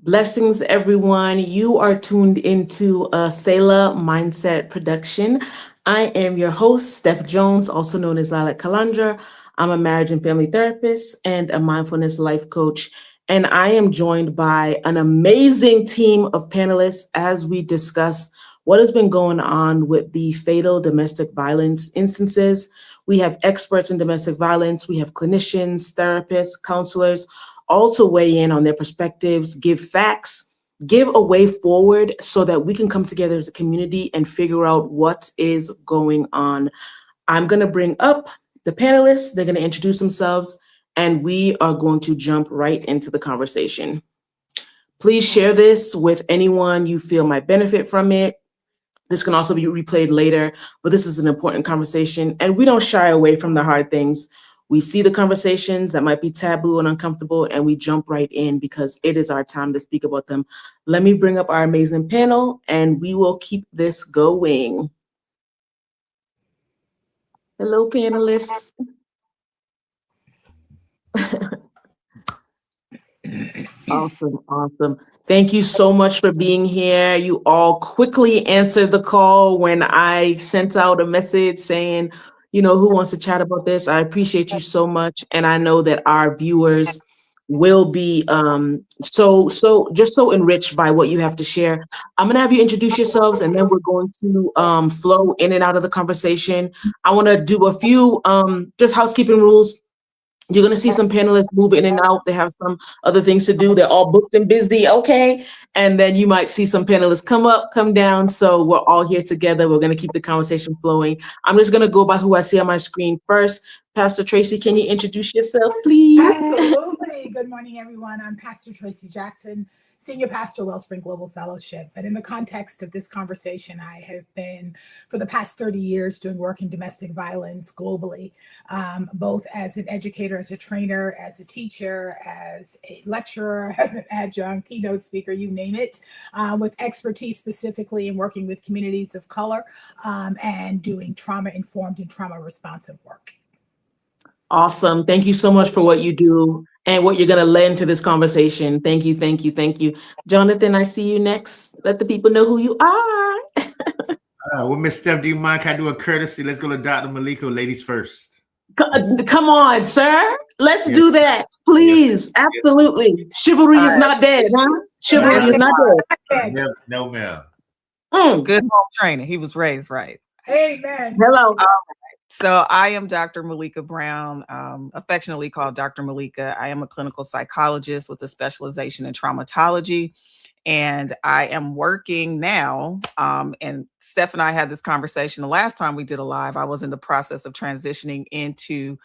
Blessings, everyone. You are tuned into a Selah Mindset production. I am your host, Steph Jones, also known as Lilac Calandra. I'm a marriage and family therapist and a mindfulness life coach. And I am joined by an amazing team of panelists as we discuss what has been going on with the fatal domestic violence instances. We have experts in domestic violence, we have clinicians, therapists, counselors, all to weigh in on their perspectives, give facts, give a way forward so that we can come together as a community and figure out what is going on. I'm going to bring up the panelists. They're going to introduce themselves, and we are going to jump right into the conversation. Please share this with anyone you feel might benefit from it. This can also be replayed later, but this is an important conversation, and we don't shy away from the hard things. We see the conversations that might be taboo and uncomfortable, and we jump right in because it is our time to speak about them. Let me bring up our amazing panel, and we will keep this going. Hello, panelists. Awesome. Thank you so much for being here. You all quickly answered the call when I sent out a message saying, who wants to chat about this? I appreciate you so much. And I know that our viewers will be so enriched by what you have to share. I'm going to have you introduce yourselves, and then we're going to flow in and out of the conversation. I want to do a few just housekeeping rules. You're going to see some panelists move in and out. They have some other things to do. They're all booked and busy. Okay. And then you might see some panelists come up, come down. So we're all here together. We're going to keep the conversation flowing. I'm just going to go by who I see on my screen first. Pastor Tracy, can you introduce yourself, please? Absolutely. Good morning, everyone. I'm Pastor Tracy Jackson, Senior Pastor, Wellspring Global Fellowship. But in the context of this conversation, I have been, for the past 30 years, doing work in domestic violence globally, both as an educator, as a trainer, as a teacher, as a lecturer, as an adjunct, keynote speaker, you name it, with expertise specifically in working with communities of color and doing trauma-informed and trauma-responsive work. Awesome. Thank you so much for what you do and what you're going to lend to this conversation. Thank you. Jonathan, I see you next. Let the people know who you are. Well, Miss Steph, do you mind? Can I do a courtesy? Let's go to Dr. Malika, ladies first. Come on, sir. Let's do that, please. Yes. Absolutely. Chivalry is not dead, huh? Chivalry is not dead. No, ma'am. Good home training. He was raised right. Amen. Hello. So I am Dr. Malika Brown, affectionately called Dr. Malika. I am a clinical psychologist with a specialization in traumatology. And I am working now, and Steph and I had this conversation the last time we did a live. I was in the process of transitioning into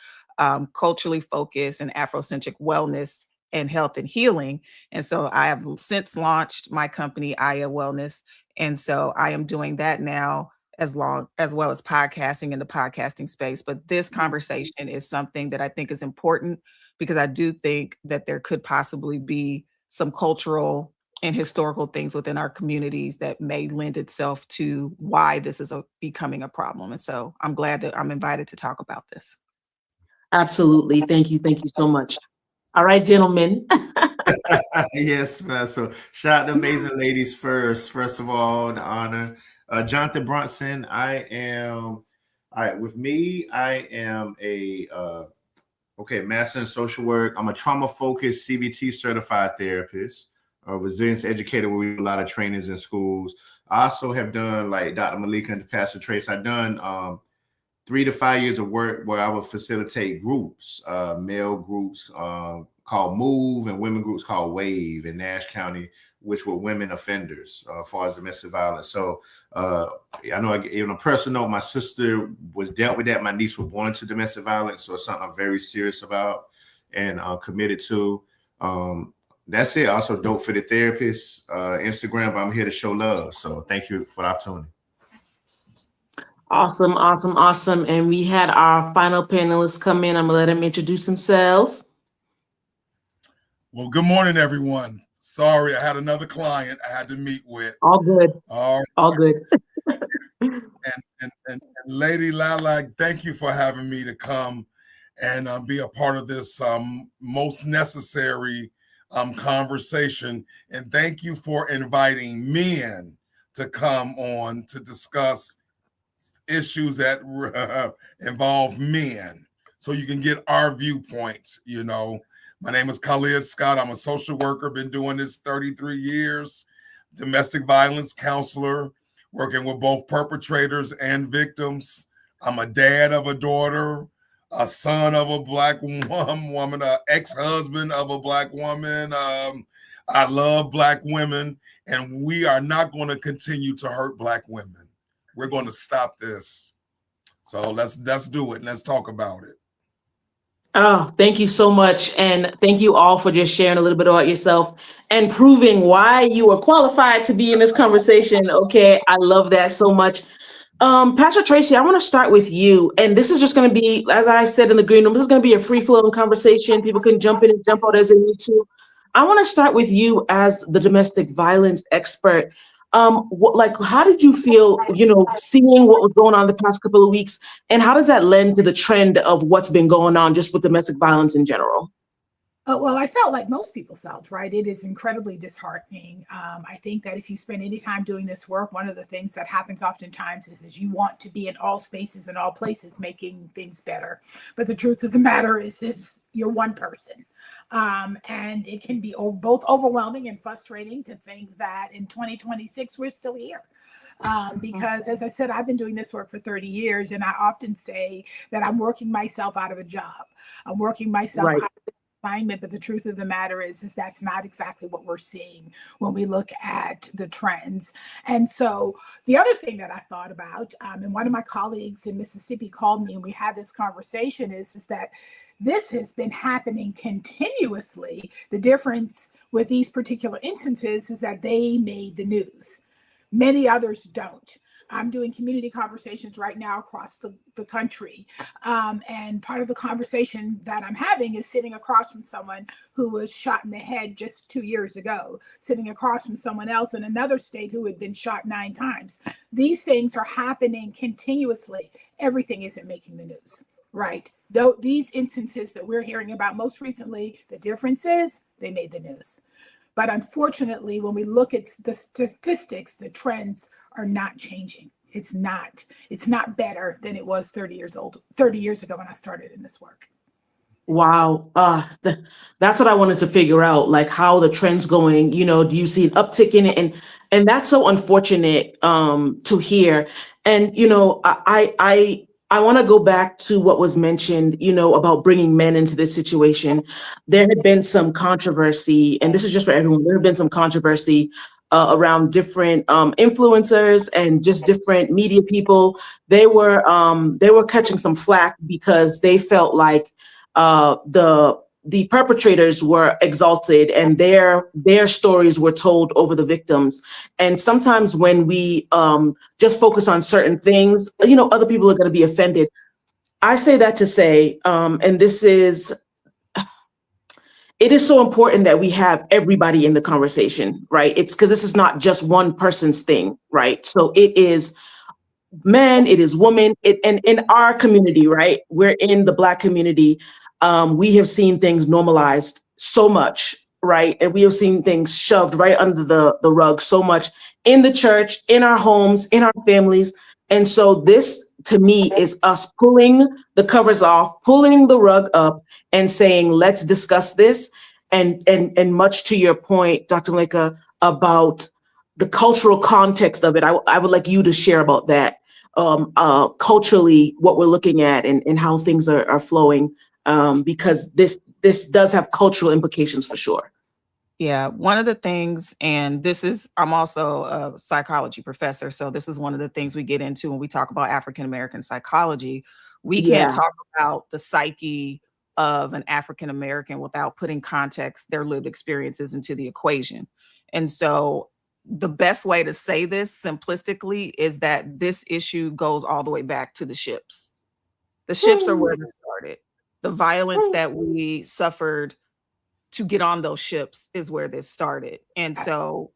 culturally focused and Afrocentric wellness and health and healing. And so I have since launched my company, Aya Wellness. And so I am doing that now, as well as podcasting in the podcasting space. But this conversation is something that I think is important because I do think that there could possibly be some cultural and historical things within our communities that may lend itself to why this is becoming a problem. And so I'm glad that I'm invited to talk about this. Absolutely. Thank you so much. All right, gentlemen. Yes, man. So shout out to amazing ladies first. First of all, the honor. Jonathan Brunson, I am a master in social work. I'm a trauma-focused CBT certified therapist, a resilience educator where we do a lot of trainings in schools. I also have done, like Dr. Malika and Pastor Trace, I've done 3 to 5 years of work where I would facilitate groups, male groups called Move and women groups called Wave in Nash County, which were women offenders as far as domestic violence. So I know, on a personal note, my sister was dealt with that. My niece was born into domestic violence. So it's something I'm very serious about and committed to. That's it. Also, Dope Fitted Therapist, Instagram, but I'm here to show love. So thank you for the opportunity. Awesome. And we had our final panelist come in. I'm going to let him introduce himself. Well, good morning, everyone. Sorry, I had another client I had to meet with. All good. All good. and Lady Lilac, thank you for having me to come and be a part of this most necessary conversation. And thank you for inviting men to come on to discuss issues that involve men, so you can get our viewpoints. My name is Khalid Scott. I'm a social worker, been doing this 33 years, domestic violence counselor, working with both perpetrators and victims. I'm a dad of a daughter, a son of a Black woman, an ex-husband of a Black woman. I love Black women, and we are not going to continue to hurt Black women. We're going to stop this. So let's do it and let's talk about it. Oh, thank you so much. And thank you all for just sharing a little bit about yourself and proving why you are qualified to be in this conversation. Okay, I love that so much. Pastor Tracy, I want to start with you. And this is just going to be, as I said in the green room, this is going to be a free-flowing conversation. People can jump in and jump out as they need to. I want to start with you as the domestic violence expert. How did you feel, seeing what was going on the past couple of weeks, and how does that lend to the trend of what's been going on just with domestic violence in general? Well, I felt like most people felt, right? It is incredibly disheartening. I think that if you spend any time doing this work, one of the things that happens oftentimes is you want to be in all spaces and all places making things better. But the truth of the matter is you're one person. And it can be both overwhelming and frustrating to think that in 2026, we're still here. Because as I said, I've been doing this work for 30 years, and I often say that I'm working myself out of a job. I'm working myself out of assignment, but the truth of the matter is that's not exactly what we're seeing when we look at the trends. And so the other thing that I thought about, and one of my colleagues in Mississippi called me and we had this conversation, is that this has been happening continuously. The difference with these particular instances is that they made the news. Many others don't. I'm doing community conversations right now across the country. And part of the conversation that I'm having is sitting across from someone who was shot in the head just 2 years ago, sitting across from someone else in another state who had been shot 9 times. These things are happening continuously. Everything isn't making the news, right? Though these instances that we're hearing about most recently, the difference is they made the news. But unfortunately, when we look at the statistics, the trends are not changing. It's not better than it was 30 years ago when I started in this work. Wow. That's what I wanted to figure out, like how the trend's going. Do you see an uptick in it? And that's so unfortunate to hear. And, I want to go back to what was mentioned, about bringing men into this situation. There had been some controversy, and this is just for everyone. There had been some controversy around different influencers and just different media people. They were catching some flack because they felt like the perpetrators were exalted and their stories were told over the victims. And sometimes when we just focus on certain things, other people are going to be offended. I say that to say, and it is so important that we have everybody in the conversation, right? It's because this is not just one person's thing, right? So it is men, it is women, and in our community, right? We're in the Black community. We have seen things normalized so much, right? And we have seen things shoved right under the rug so much in the church, in our homes, in our families. And so this, to me, is us pulling the covers off, pulling the rug up and saying, let's discuss this. And much to your point, Dr. Malika, about the cultural context of it, I would like you to share about that, culturally, what we're looking at and how things are flowing. Because this does have cultural implications for sure. Yeah, one of the things, and I'm also a psychology professor, so this is one of the things we get into when we talk about African-American psychology. We can't talk about the psyche of an African-American without putting context, their lived experiences into the equation. And so the best way to say this simplistically is that this issue goes all the way back to the ships. The ships are where this started. The violence that we suffered to get on those ships is where this started. And so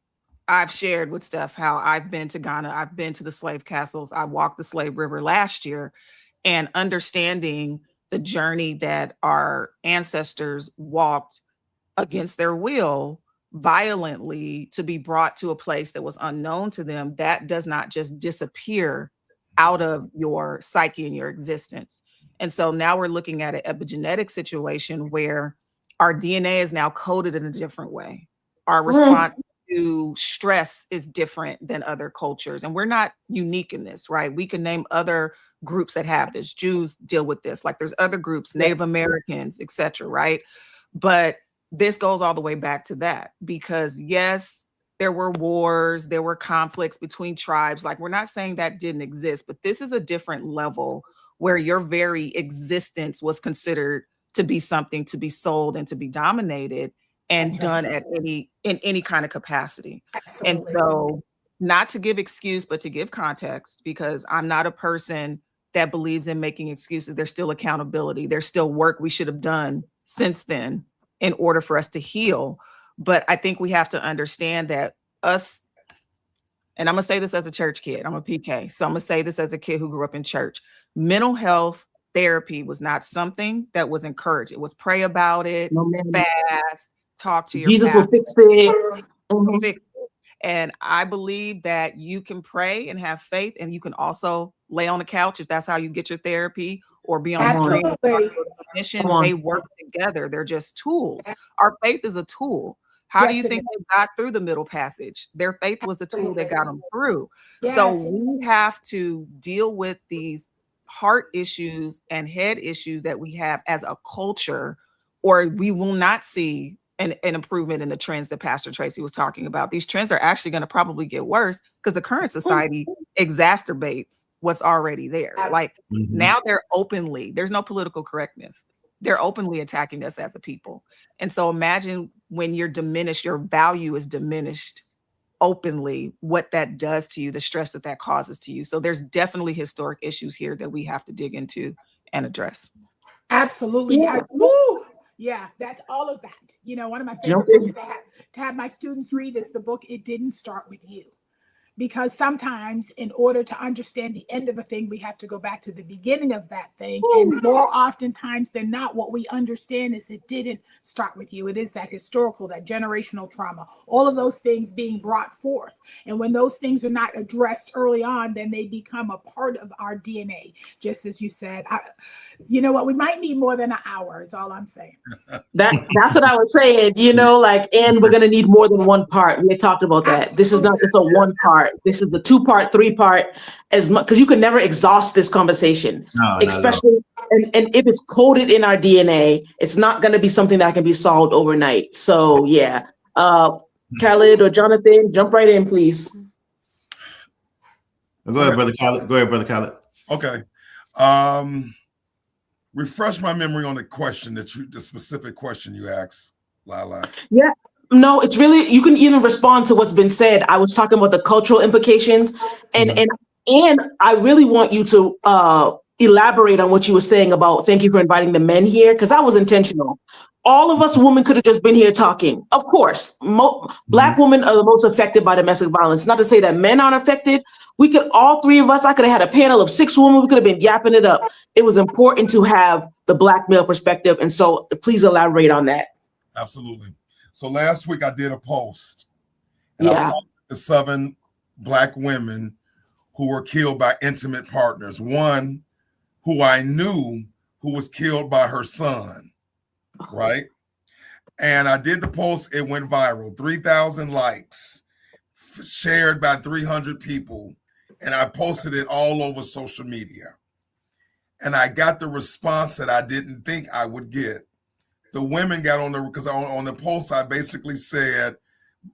I've shared with Steph how I've been to Ghana, I've been to the slave castles, I walked the slave river last year, and understanding the journey that our ancestors walked against their will, violently, to be brought to a place that was unknown to them, that does not just disappear out of your psyche and your existence. And so now we're looking at an epigenetic situation where our DNA is now coded in a different way. Our response to stress is different than other cultures. And we're not unique in this, right? We can name other groups that have this. Jews deal with this. Like there's other groups, Native Americans, etc., right? But this goes all the way back to that, because yes, there were wars, there were conflicts between tribes. Like, we're not saying that didn't exist, but this is a different level where your very existence was considered to be something to be sold and to be dominated and That's done right. at in any kind of capacity. Absolutely. And so, not to give excuse, but to give context, because I'm not a person that believes in making excuses. There's still accountability. There's still work we should have done since then in order for us to heal. But I think we have to understand that us, and I'm going to say this as a church kid, I'm a PK, so I'm going to say this as a kid who grew up in church. Mental health therapy was not something that was encouraged. It was pray about it, No, man. fast, talk to your Jesus will pastor, fix it. Mhm. fix it. And I believe that you can pray and have faith, and you can also lay on the couch if that's how you get your therapy, or be on the screen. Absolutely. Come on. They work together. They're just tools. Our faith is a tool. How do Yes, you it think they got through the Middle Passage? Their faith was the tool that got them through. Yes. So we have to deal with these heart issues and head issues that we have as a culture, or we will not see an improvement in the trends that Pastor Tracy was talking about. These trends are actually going to probably get worse because the current society exacerbates what's already there. Like now they're openly, there's no political correctness. They're openly attacking us as a people. And so imagine when you're diminished, your value is diminished openly, what that does to you, the stress that that causes to you. So there's definitely historic issues here that we have to dig into and address. Absolutely. Yeah. Yeah, that's all of that. You know, one of my Jump favorite in. books to have my students read is the book It Didn't Start With You. Because sometimes in order to understand the end of a thing, we have to go back to the beginning of that thing. And more oftentimes than not, what we understand is it didn't start with you. It is that historical, that generational trauma, all of those things being brought forth. And when those things are not addressed early on, then they become a part of our DNA. Just as you said, you know what, we might need more than an hour is all I'm saying. That's what I was saying, you know, like, and we're going to need more than one part. We had talked about that. This is not just a one part. This is a 2-part, 3-part, as much, because you can never exhaust this conversation, especially, and if it's coded in our DNA, it's not going to be something that can be solved overnight. So yeah, Khalid or Jonathan, jump right in, please. Go ahead, Brother Khalid. Go ahead, Brother Khalid. Okay. Refresh my memory on the specific question you asked, Lala. Yeah. No, it's really, you can even respond to what's been said. I was talking about the cultural implications, and I really want you to elaborate on what you were saying about, thank you for inviting the men here, because that was intentional. All of us women could have just been here talking. Of course, Black women are the most affected by domestic violence. Not to say that men aren't affected. We could, all three of us, I could have had a panel of 6 women. We could have been yapping it up. It was important to have the Black male perspective. And so please elaborate on that. Absolutely. So last week I did a post. And Yeah. I posted the 7 Black women who were killed by intimate partners. One who I knew who was killed by her son, right? And I did the post. It went viral, 3,000 likes, shared by 300 people. And I posted it all over social media. And I got the response that I didn't think I would get. The women got on because on the post, I basically said,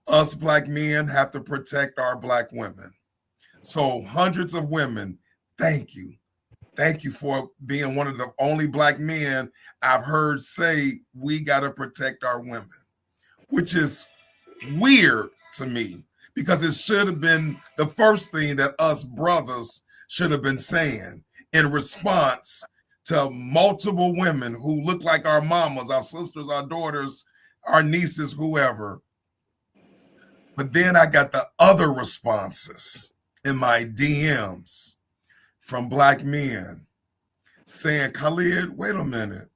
us Black men have to protect our Black women. So hundreds of women, thank you. Thank you for being one of the only Black men I've heard say we got to protect our women, which is weird to me because it should have been the first thing that us brothers should have been saying in response to multiple women who look like our mamas, our sisters, our daughters, our nieces, whoever. But then I got the other responses in my DMs from Black men saying, Khalid, wait a minute.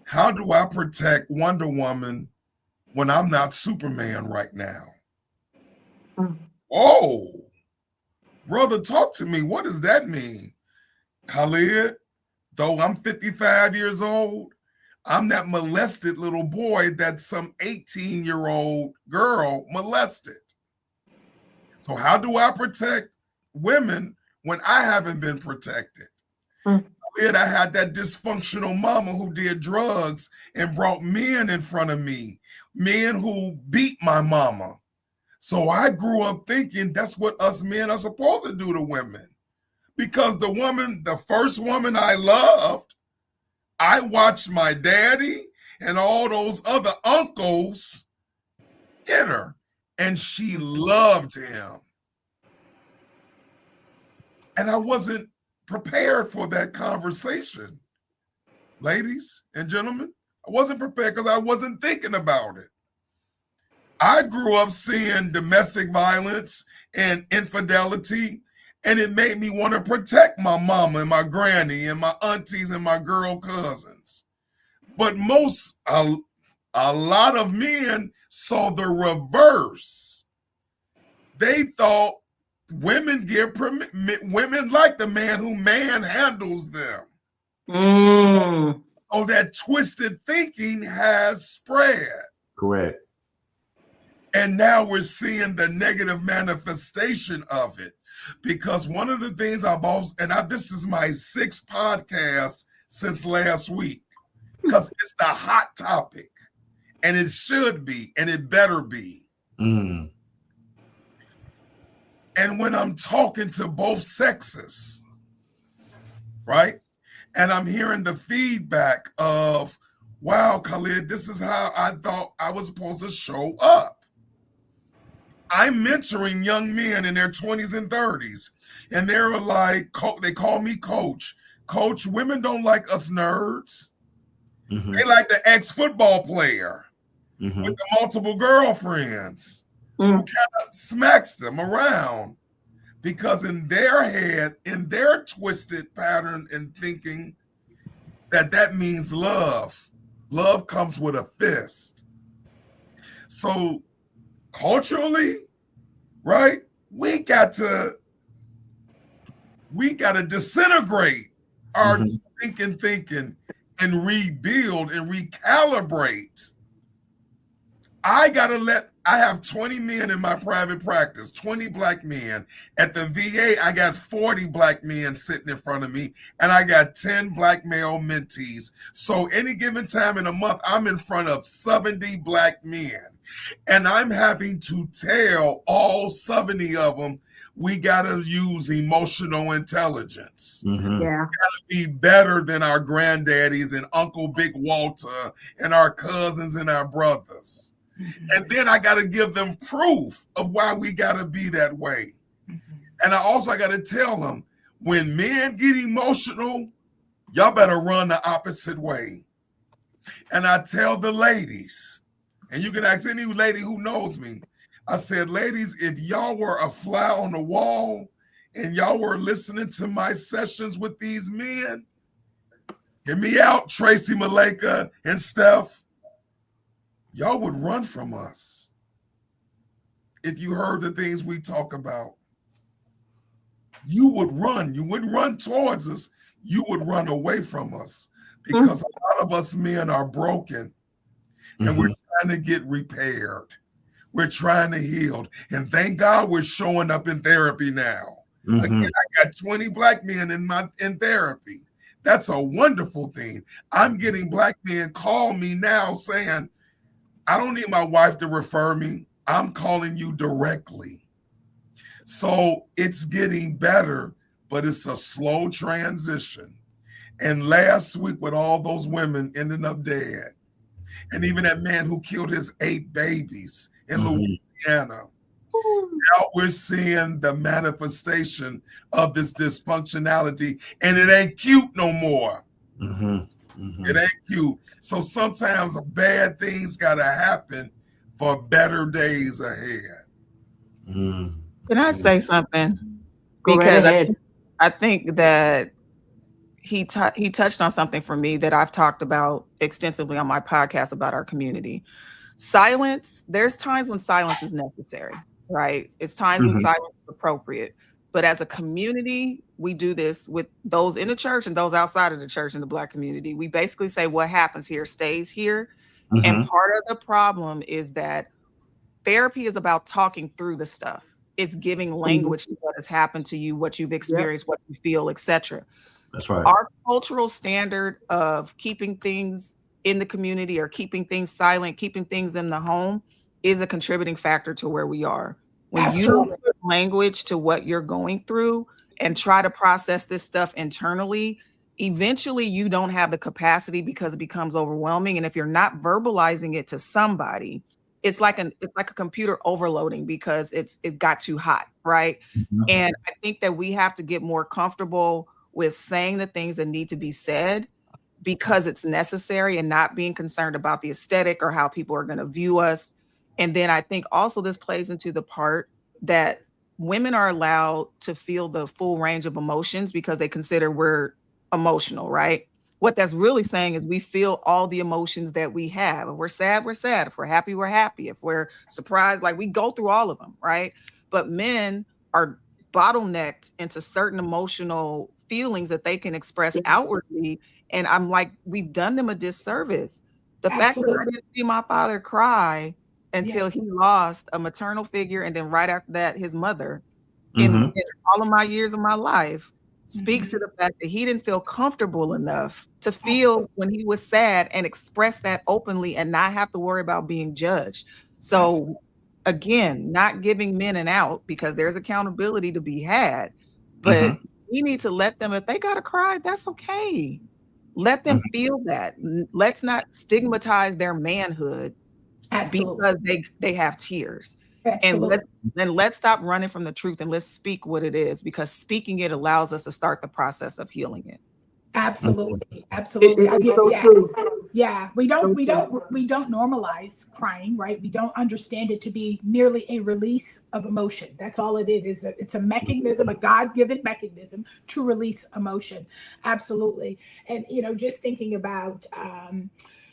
How do I protect Wonder Woman when I'm not Superman right now? Mm. Oh, brother, talk to me. What does that mean? Khalid, though I'm 55 years old, I'm that molested little boy that some 18-year-old girl molested. So how do I protect women when I haven't been protected? Mm. Khalid, I had that dysfunctional mama who did drugs and brought men in front of me, men who beat my mama. So I grew up thinking that's what us men are supposed to do to women. Because the first woman I loved, I watched my daddy and all those other uncles hit her, and she loved him. And I wasn't prepared for that conversation. Ladies and gentlemen, I wasn't prepared because I wasn't thinking about it. I grew up seeing domestic violence and infidelity, and it made me want to protect my mama and my granny and my aunties and my girl cousins. But a lot of men saw the reverse. They thought women women like the man who manhandles them. Mm. So that twisted thinking has spread. Correct. And now we're seeing the negative manifestation of it. Because one of the things this is my 6th podcast since last week, because it's the hot topic, and it should be, and it better be. Mm. And when I'm talking to both sexes, right, and I'm hearing the feedback of, wow, Khalid, this is how I thought I was supposed to show up. I'm mentoring young men in their 20s and 30s, and they're like, they call me coach. Coach, women don't like us nerds. Mm-hmm. They like the ex-football player Mm-hmm. with the multiple girlfriends who kind of smacks them around, because in their head, in their twisted pattern and thinking, that means love. Love comes with a fist. So culturally, right, we got to disintegrate our thinking and rebuild and recalibrate. I have 20 men in my private practice, 20 Black men. At the VA, I got 40 Black men sitting in front of me, and I got 10 Black male mentees. So any given time in a month, I'm in front of 70 Black men. And I'm having to tell all 70 of them, we got to use emotional intelligence. Mm-hmm. Yeah. Gotta be better than our granddaddies and Uncle Big Walter and our cousins and our brothers. And then I got to give them proof of why we got to be that way. And I got to tell them, when men get emotional, y'all better run the opposite way. And I tell the ladies, and you can ask any lady who knows me, I said, ladies, if y'all were a fly on the wall and y'all were listening to my sessions with these men, hear me out, Tracy, Malika, and Steph, y'all would run from us if you heard the things we talk about. You would run. You wouldn't run towards us. You would run away from us, because a lot of us men are broken, and we're trying to get repaired. We're trying to heal. And thank God we're showing up in therapy now. Again, I got 20 Black men in therapy. That's a wonderful thing. I'm getting Black men call me now saying, I don't need my wife to refer me. I'm calling you directly. So it's getting better, but it's a slow transition. And last week, with all those women ending up dead, and even that man who killed his 8 babies in Louisiana, now we're seeing the manifestation of this dysfunctionality, and it ain't cute no more. It ain't cute. So sometimes bad things got to happen for better days ahead. Can I say something? Go right Because ahead. I think that he touched on something for me that I've talked about extensively on my podcast about our community. silence, there's times when silence is necessary, right? It's times when silence is appropriate. But as a community, we do this with those in the church and those outside of the church in the Black community. We basically say what happens here stays here. And part of the problem is that therapy is about talking through the stuff. It's giving language to what has happened to you, what you've experienced, what you feel, etc. That's right. Our cultural standard of keeping things in the community or keeping things silent, keeping things in the home is a contributing factor to where we are. When you put language to what you're going through and try to process this stuff internally, eventually you don't have the capacity because it becomes overwhelming. And if you're not verbalizing it to somebody, it's like a computer overloading because it got too hot, right? And I think that we have to get more comfortable with saying the things that need to be said because it's necessary and not being concerned about the aesthetic or how people are going to view us. And then I think also this plays into the part that women are allowed to feel the full range of emotions because they consider we're emotional, right? What that's really saying is we feel all the emotions that we have. If we're sad, we're sad. If we're happy, we're happy. If we're surprised, like we go through all of them, right? But men are bottlenecked into certain emotional feelings that they can express outwardly. And I'm like, we've done them a disservice. The fact that I didn't see my father cry until he lost a maternal figure, and then right after that, his mother, in all of my years of my life, speaks to the fact that he didn't feel comfortable enough to feel when he was sad and express that openly and not have to worry about being judged. So again, not giving men an out because there's accountability to be had, but we need to let them, if they gotta cry, that's okay. Let them feel that. Let's not stigmatize their manhood because they have tears. And let's stop running from the truth and let's speak what it is, because speaking it allows us to start the process of healing it. Absolutely. Yes. Yeah. We don't normalize crying, right? We don't understand it to be merely a release of emotion. That's all it is. It's a mechanism, a God-given mechanism to release emotion. Absolutely. And, just thinking about,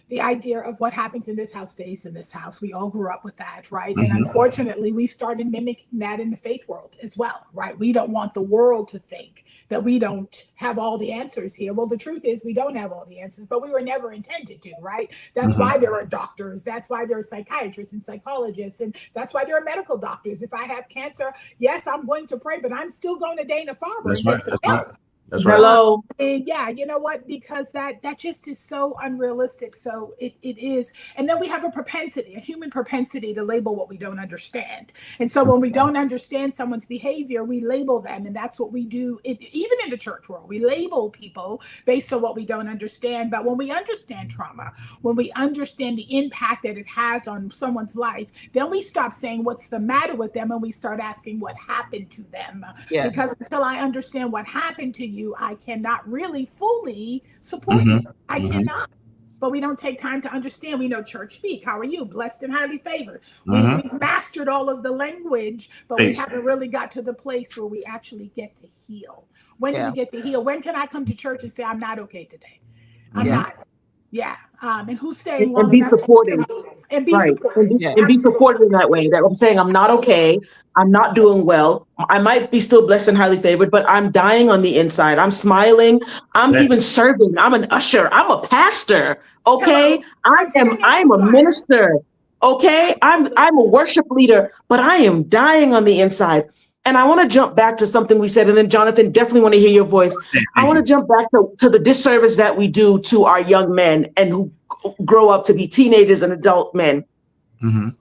the idea of what happens in this house stays in this house. We all grew up with that, right? And unfortunately, we started mimicking that in the faith world as well, right? We don't want the world to think that we don't have all the answers here. Well, the truth is we don't have all the answers, but we were never intended to, right? That's why there are doctors. That's why there are psychiatrists and psychologists. And that's why there are medical doctors. If I have cancer, yes, I'm going to pray, but I'm still going to Dana-Farber. That's right. That's right. Hello. And yeah, you know what? Because that just is so unrealistic. So it is. And then we have a human propensity to label what we don't understand. And so when we don't understand someone's behavior, we label them. And that's what we do. Even in the church world, we label people based on what we don't understand. But when we understand trauma, when we understand the impact that it has on someone's life, then we stop saying what's the matter with them and we start asking what happened to them. Yes. Because until I understand what happened to you, I cannot really fully support you. I cannot. But we don't take time to understand. We know church speak. How are you? Blessed and highly favored. We've mastered all of the language, but we haven't really got to the place where we actually get to heal. When do we get to heal? When can I come to church and say, I'm not okay today? I'm not. Yeah. And who's staying long enough to supported. And be supported. And be supported in that way. That I'm saying I'm not okay. I'm not doing well. I might be still blessed and highly favored, but I'm dying on the inside. I'm smiling. I'm even serving. I'm an usher. I'm a pastor. Okay. I'm a minister. Okay. I'm a worship leader, but I am dying on the inside. And I want to jump back to something we said, and then Jonathan, definitely want to hear your voice. I want to jump back to the disservice that we do to our young men and who grow up to be teenagers and adult men.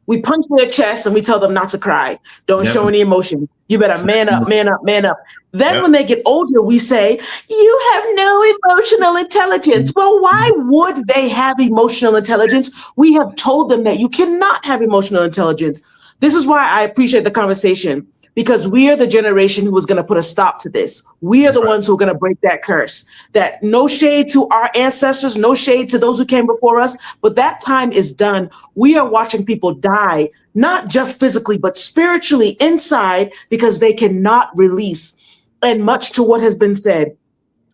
We punch their chest and we tell them not to cry. Don't show any emotion. You better man up, man up, man up. Then when they get older, we say, you have no emotional intelligence. Well, why would they have emotional intelligence? We have told them that you cannot have emotional intelligence. This is why I appreciate the conversation, because we are the generation who is going to put a stop to this. We are the ones who are going to break that curse. That no shade to our ancestors, no shade to those who came before us, but that time is done. We are watching people die, not just physically, but spiritually inside, because they cannot release. And much to what has been said,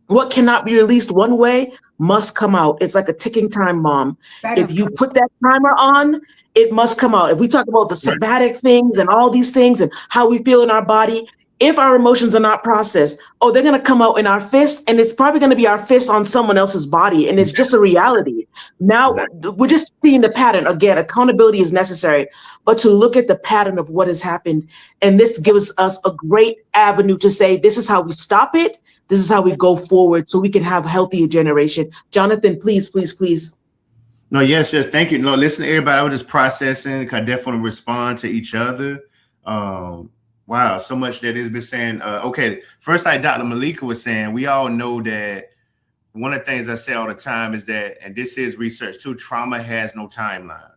what cannot be released one way must come out. It's like a ticking time bomb. If you put that timer on it must come out. If we talk about the somatic things and all these things and how we feel in our body, if our emotions are not processed, they're going to come out in our fists, and it's probably going to be our fists on someone else's body. And it's just a reality. Now we're just seeing the pattern. Again, accountability is necessary, but to look at the pattern of what has happened. And this gives us a great avenue to say, this is how we stop it. This is how we go forward so we can have a healthier generation. Jonathan, please, please, please. No, yes. Thank you. No, listen, everybody, I was just processing. I definitely want to respond to each other. Wow, so much that has been saying. Okay, first, like Dr. Malika was saying, we all know that one of the things I say all the time is that, and this is research too, trauma has no timeline.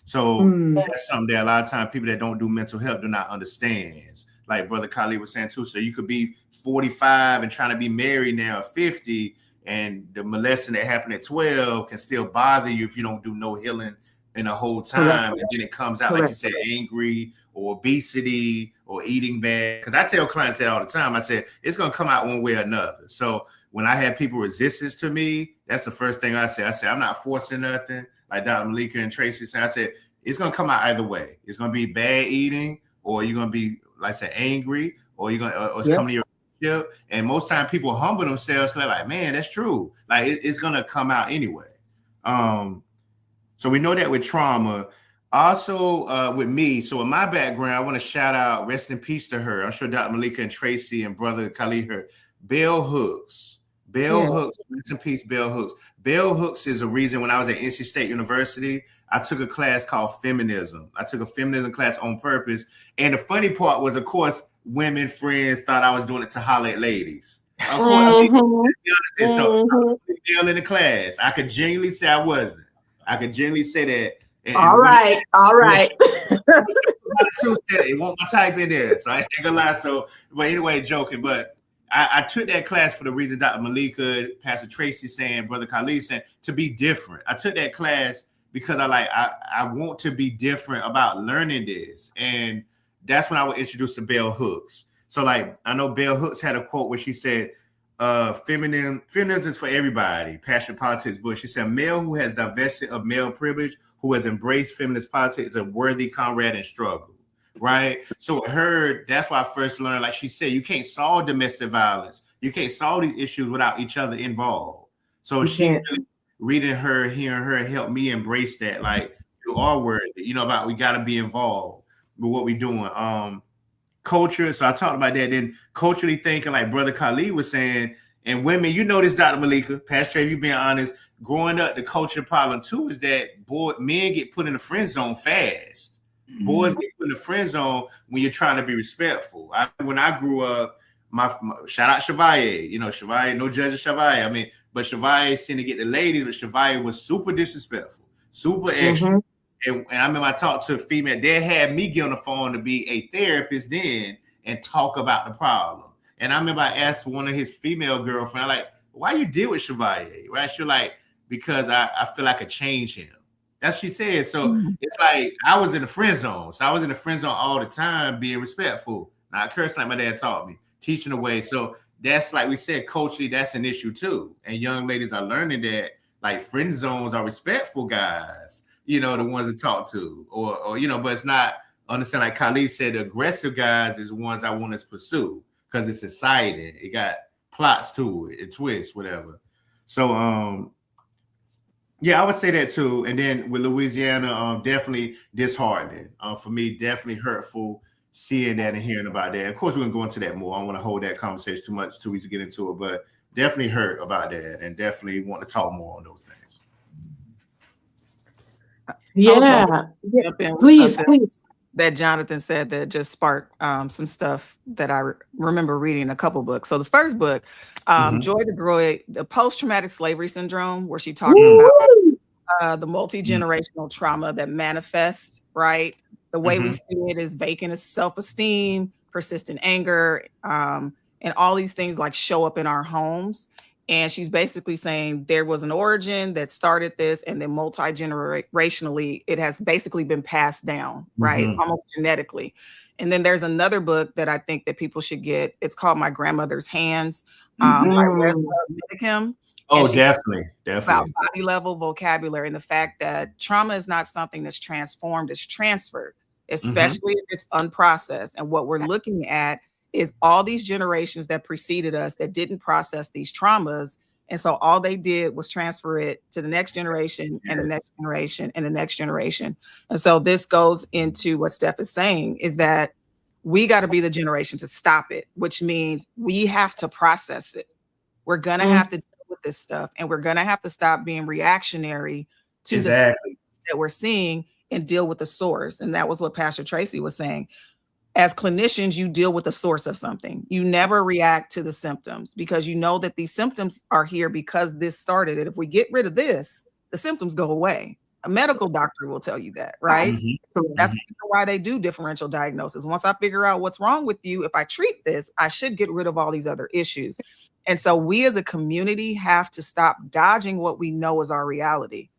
So that's something that a lot of times people that don't do mental health do not understand. Like Brother Khalid was saying too. So you could be 45 and trying to be married now at 50, and the molesting that happened at 12 can still bother you if you don't do no healing in the whole time. Correct. And then it comes out, like you said, angry or obesity or eating bad. Because I tell clients that all the time. I said, it's going to come out one way or another. So when I have people resistance to me, that's the first thing I say. I say, I'm not forcing nothing. Like Dr. Malika and Tracy said, I said, it's going to come out either way. It's going to be bad eating, or you're going to be, like I said, angry, or you're going to, or it's coming to your relationship. And most time people humble themselves because they're like, man, that's true. Like it's going to come out anyway. So we know that with trauma. Also with me, so in my background, I want to shout out, rest in peace to her. I'm sure Dr. Malika and Tracy and Brother Khalid heard Bell Hooks. Hooks, rest in peace, Bell Hooks. Bell Hooks is a reason when I was at NC State University, I took a class called feminism. I took a feminism class on purpose. And the funny part was, of course, women friends thought I was doing it to holler at ladies. Of course, so I was in the class. I could genuinely say I wasn't. I could genuinely say that. And all right. It won't my type in there, so I ain't gonna lie. So, but anyway, joking. But I took that class for the reason Dr. Malika, Pastor Tracy saying, Brother Khalid saying, to be different. I took that class because I want to be different about learning this, and that's when I was introduced to Bell Hooks. So, like, I know Bell Hooks had a quote where she said, feminism is for everybody, passion politics, but she said, male who has divested of male privilege, who has embraced feminist politics, is a worthy comrade in struggle, right? So with her, that's why I first learned, like she said, you can't solve domestic violence. You can't solve these issues without each other involved. So really, reading her, hearing her helped me embrace that, like, you are worthy, about we got to be involved with what we're doing. Culture. So I talked about that. Then culturally thinking, like Brother Khalid was saying, and women, this, Dr. Malika, Pastor, you being honest, growing up, the culture problem too is that men get put in the friend zone fast. Boys get put in the friend zone when you're trying to be respectful. When I grew up, my shout out Chevalier, Chevalier, no judge of Chevalier. But Chevalier seemed to get the ladies, but Chevalier was super disrespectful, super extra. And I remember I talked to a female, they had me get on the phone to be a therapist then and talk about the problem. And I remember I asked one of his female girlfriends, like, why you deal with Chevalier? Right? She was like, because I feel like I could change him. That's what she said. So it's like I was in the friend zone. So I was in the friend zone all the time, being respectful. Not cursing like my dad taught me, teaching the way. So that's, like we said, culturally, that's an issue too. And young ladies are learning that, like, friend zones are respectful guys. The ones to talk to, or but it's not, understand, like Khalid said, the aggressive guys is the ones I want to pursue because it's exciting. It got plots to it, and twists, whatever. So, I would say that too. And then with Louisiana, definitely disheartening. For me, definitely hurtful seeing that and hearing about that. And of course, we're going to go into that more. I don't want to hold that conversation too much, too easy to get into it, but definitely hurt about that and definitely want to talk more on those things. Yeah. Please. That Jonathan said that just sparked some stuff that I remember reading a couple books. So the first book, Joy DeGroy, the post-traumatic slavery syndrome, where she talks about the multi-generational trauma that manifests, right? The way we see it is vacant self-esteem, persistent anger, and all these things like show up in our homes. And she's basically saying there was an origin that started this, and then multi-generationally, it has basically been passed down, right? Almost genetically. And then there's another book that I think that people should get. It's called My Grandmother's Hands by Reza Midikim. Oh, definitely. About body level vocabulary and the fact that trauma is not something that's transformed, it's transferred, especially if it's unprocessed. And what we're looking at is all these generations that preceded us that didn't process these traumas. And so all they did was transfer it to the next generation and the next generation and the next generation. And so this goes into what Steph is saying, is that we got to be the generation to stop it, which means we have to process it. We're going to have to deal with this stuff, and we're going to have to stop being reactionary to the stuff that we're seeing and deal with the source. And that was what Pastor Tracy was saying. As clinicians, you deal with the source of something. You never react to the symptoms, because you know that these symptoms are here because this started it. If we get rid of this, the symptoms go away. A medical doctor will tell you that, right? That's why they do differential diagnosis. Once I figure out what's wrong with you, if I treat this, I should get rid of all these other issues. And so we as a community have to stop dodging what we know is our reality.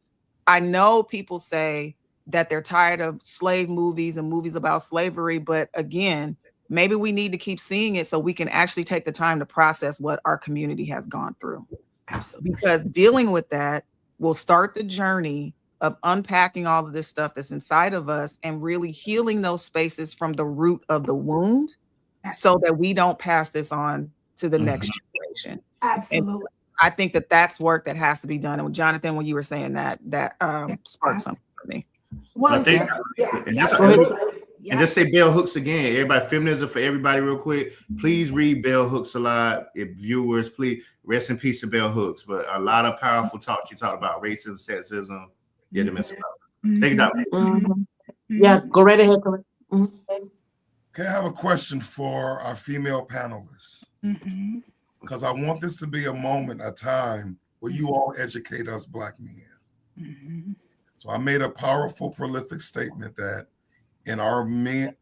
I know people say that they're tired of slave movies and movies about slavery, but again, maybe we need to keep seeing it so we can actually take the time to process what our community has gone through. Absolutely. Because dealing with that will start the journey of unpacking all of this stuff that's inside of us and really healing those spaces from the root of the wound, so that we don't pass this on to the next generation. Absolutely. And I think that that's work that has to be done. And Jonathan, when you were saying that sparked something for me. Well, I think, and just say bell hooks again. Everybody, feminism for everybody, real quick. Please read bell hooks a lot. If viewers, please rest in peace to bell hooks. But a lot of powerful talks. You talk about racism, sexism. Yeah, to miss about. Thank you, Doctor. Yeah, go right ahead. Okay, I have a question for our female panelists, because I want this to be a moment, a time where you all educate us Black men. So I made a powerful, prolific statement that in our men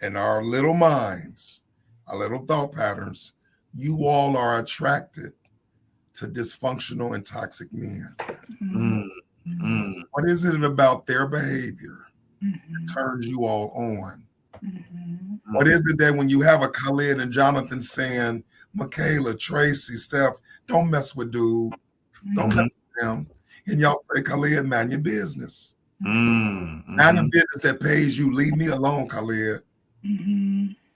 in our little minds, our little thought patterns, you all are attracted to dysfunctional and toxic men. What is it about their behavior that turns you all on? What is it that when you have a Khalid and Jonathan saying, Michaela, Tracy, Steph, don't mess with dude, don't mess with them, and y'all say, Khalid, mind your business. Mind the business that pays you. Leave me alone, Khalid.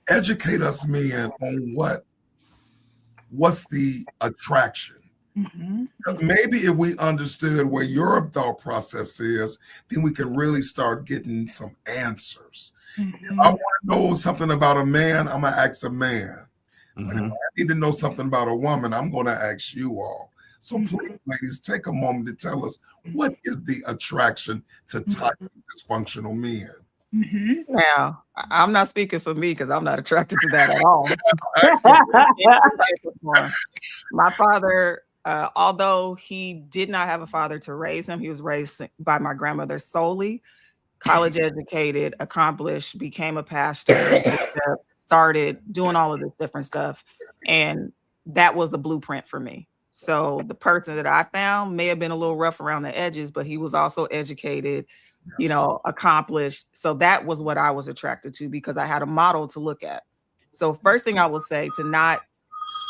Educate us men on what's the attraction. Because maybe if we understood where your thought process is, then we can really start getting some answers. If I want to know something about a man, I'm going to ask a man. But if I need to know something about a woman, I'm going to ask you all. So please, ladies, take a moment to tell us, what is the attraction to toxic, dysfunctional men? Now, I'm not speaking for me because I'm not attracted to that at all. My father, although he did not have a father to raise him, he was raised by my grandmother solely, college educated, accomplished, became a pastor, started doing all of this different stuff. And that was the blueprint for me. So the person that I found may have been a little rough around the edges, but he was also educated, you know, accomplished. So that was what I was attracted to, because I had a model to look at. So first thing I will say, to not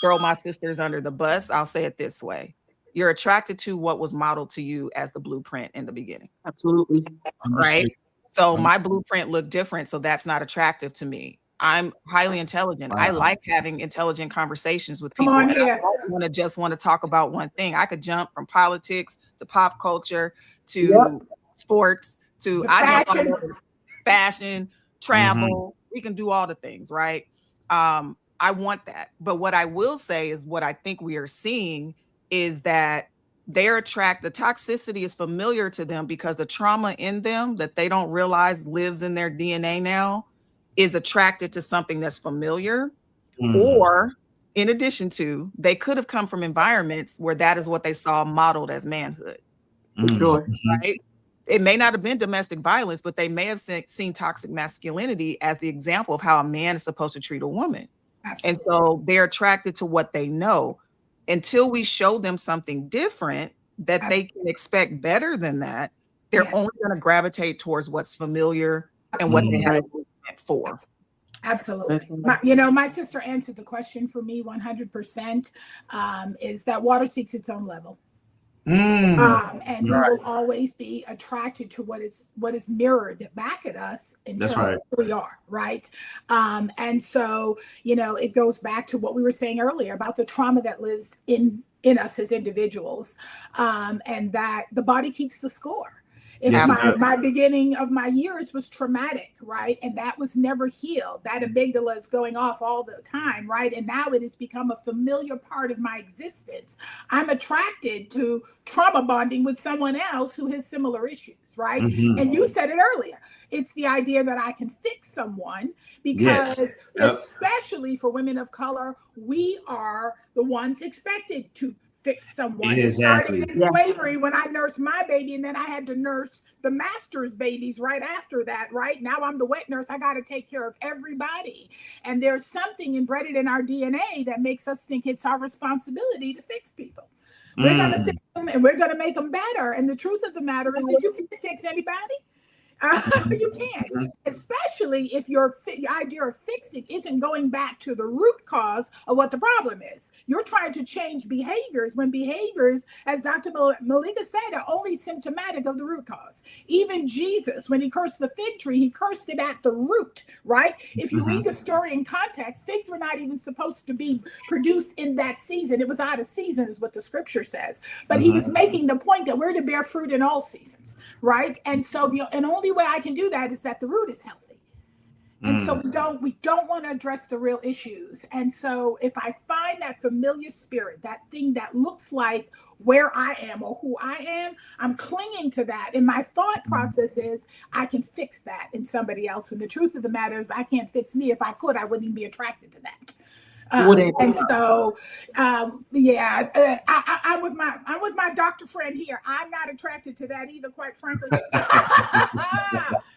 throw my sisters under the bus, I'll say it this way. You're attracted to what was modeled to you as the blueprint in the beginning. Absolutely. Right? So my blueprint looked different. So that's not attractive to me. I'm highly intelligent. Wow. I like having intelligent conversations with people. And I don't just want to talk about one thing. I could jump from politics to pop culture to sports to fashion, travel. We can do all the things, right? I want that. But what I will say is what I think we are seeing is that the toxicity is familiar to them because the trauma in them that they don't realize lives in their DNA now is attracted to something that's familiar, or in addition to, they could have come from environments where that is what they saw modeled as manhood. Sure. Right? It may not have been domestic violence, but they may have seen toxic masculinity as the example of how a man is supposed to treat a woman. Absolutely. And so they're attracted to what they know. until we show them something different that they can expect better than that, they're Yes. only going to gravitate towards what's familiar and what they have meant for. Absolutely. My sister answered the question for me 100%, is that water seeks its own level. And we will always be attracted to what is mirrored back at us in terms of who we are, right? And so, it goes back to what we were saying earlier about the trauma that lives in us as individuals, and that the body keeps the score. If my beginning of my years was traumatic, right? And that was never healed. That amygdala is going off all the time, right? And now it has become a familiar part of my existence. I'm attracted to trauma bonding with someone else who has similar issues, right? And you said it earlier. It's the idea that I can fix someone because especially for women of color, we are the ones expected to fix someone. Exactly. In slavery, when I nursed my baby, and then I had to nurse the master's babies right after that, right? Now I'm the wet nurse. I got to take care of everybody. And there's something embedded in our DNA that makes us think it's our responsibility to fix people. We're going to fix them and we're going to make them better. And the truth of the matter is that you can't fix anybody. You can't, especially if the idea of fixing isn't going back to the root cause of what the problem is. You're trying to change behaviors when behaviors, as Dr. Malika said, are only symptomatic of the root cause. Even Jesus, when he cursed the fig tree, he cursed it at the root, right? If you read the story in context, figs were not even supposed to be produced in that season. It was out of season is what the scripture says. But he was making the point that we're to bear fruit in all seasons, right? And so the only way I can do that is that the root is healthy. And so we don't want to address the real issues. And so if I find that familiar spirit, that thing that looks like where I am or who I am, I'm clinging to that. And my thought process is I can fix that in somebody else. When the truth of the matter is I can't fix me. If I could, I wouldn't even be attracted to that. And so, I'm with my doctor friend here. I'm not attracted to that either, quite frankly.